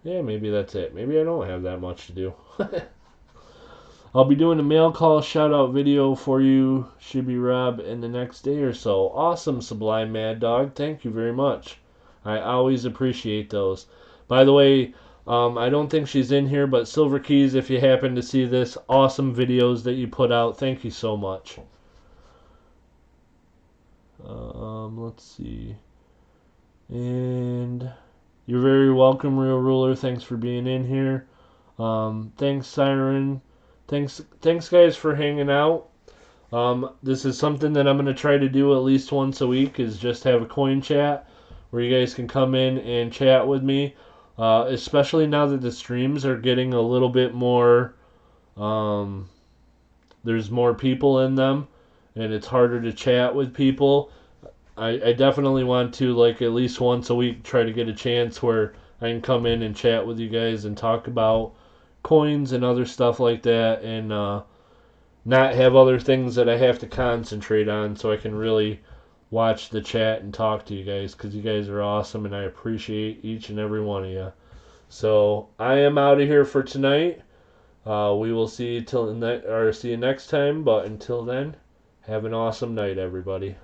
yeah, maybe that's it. Maybe I don't have that much to do. I'll be doing a mail call shout out video for you, Shibby Rob, in the next day or so. Awesome, Sublime Mad Dog. Thank you very much. I always appreciate those. By the way, I don't think she's in here, but Silver Keys, if you happen to see this, awesome videos that you put out. Thank you so much. Let's see. And you're very welcome, Real Ruler. Thanks for being in here. Thanks, Siren. Thanks, guys, for hanging out. This is something that I'm going to try to do at least once a week, is just have a coin chat where you guys can come in and chat with me. Especially now that the streams are getting a little bit more, there's more people in them, and it's harder to chat with people. I definitely want to, like, at least once a week try to get a chance where I can come in and chat with you guys and talk about coins and other stuff like that, and not have other things that I have to concentrate on, so I can really watch the chat and talk to you guys, because you guys are awesome and I appreciate each and every one of you. So I am out of here for tonight. We will see you see you next time, but until then, Have an awesome night, everybody.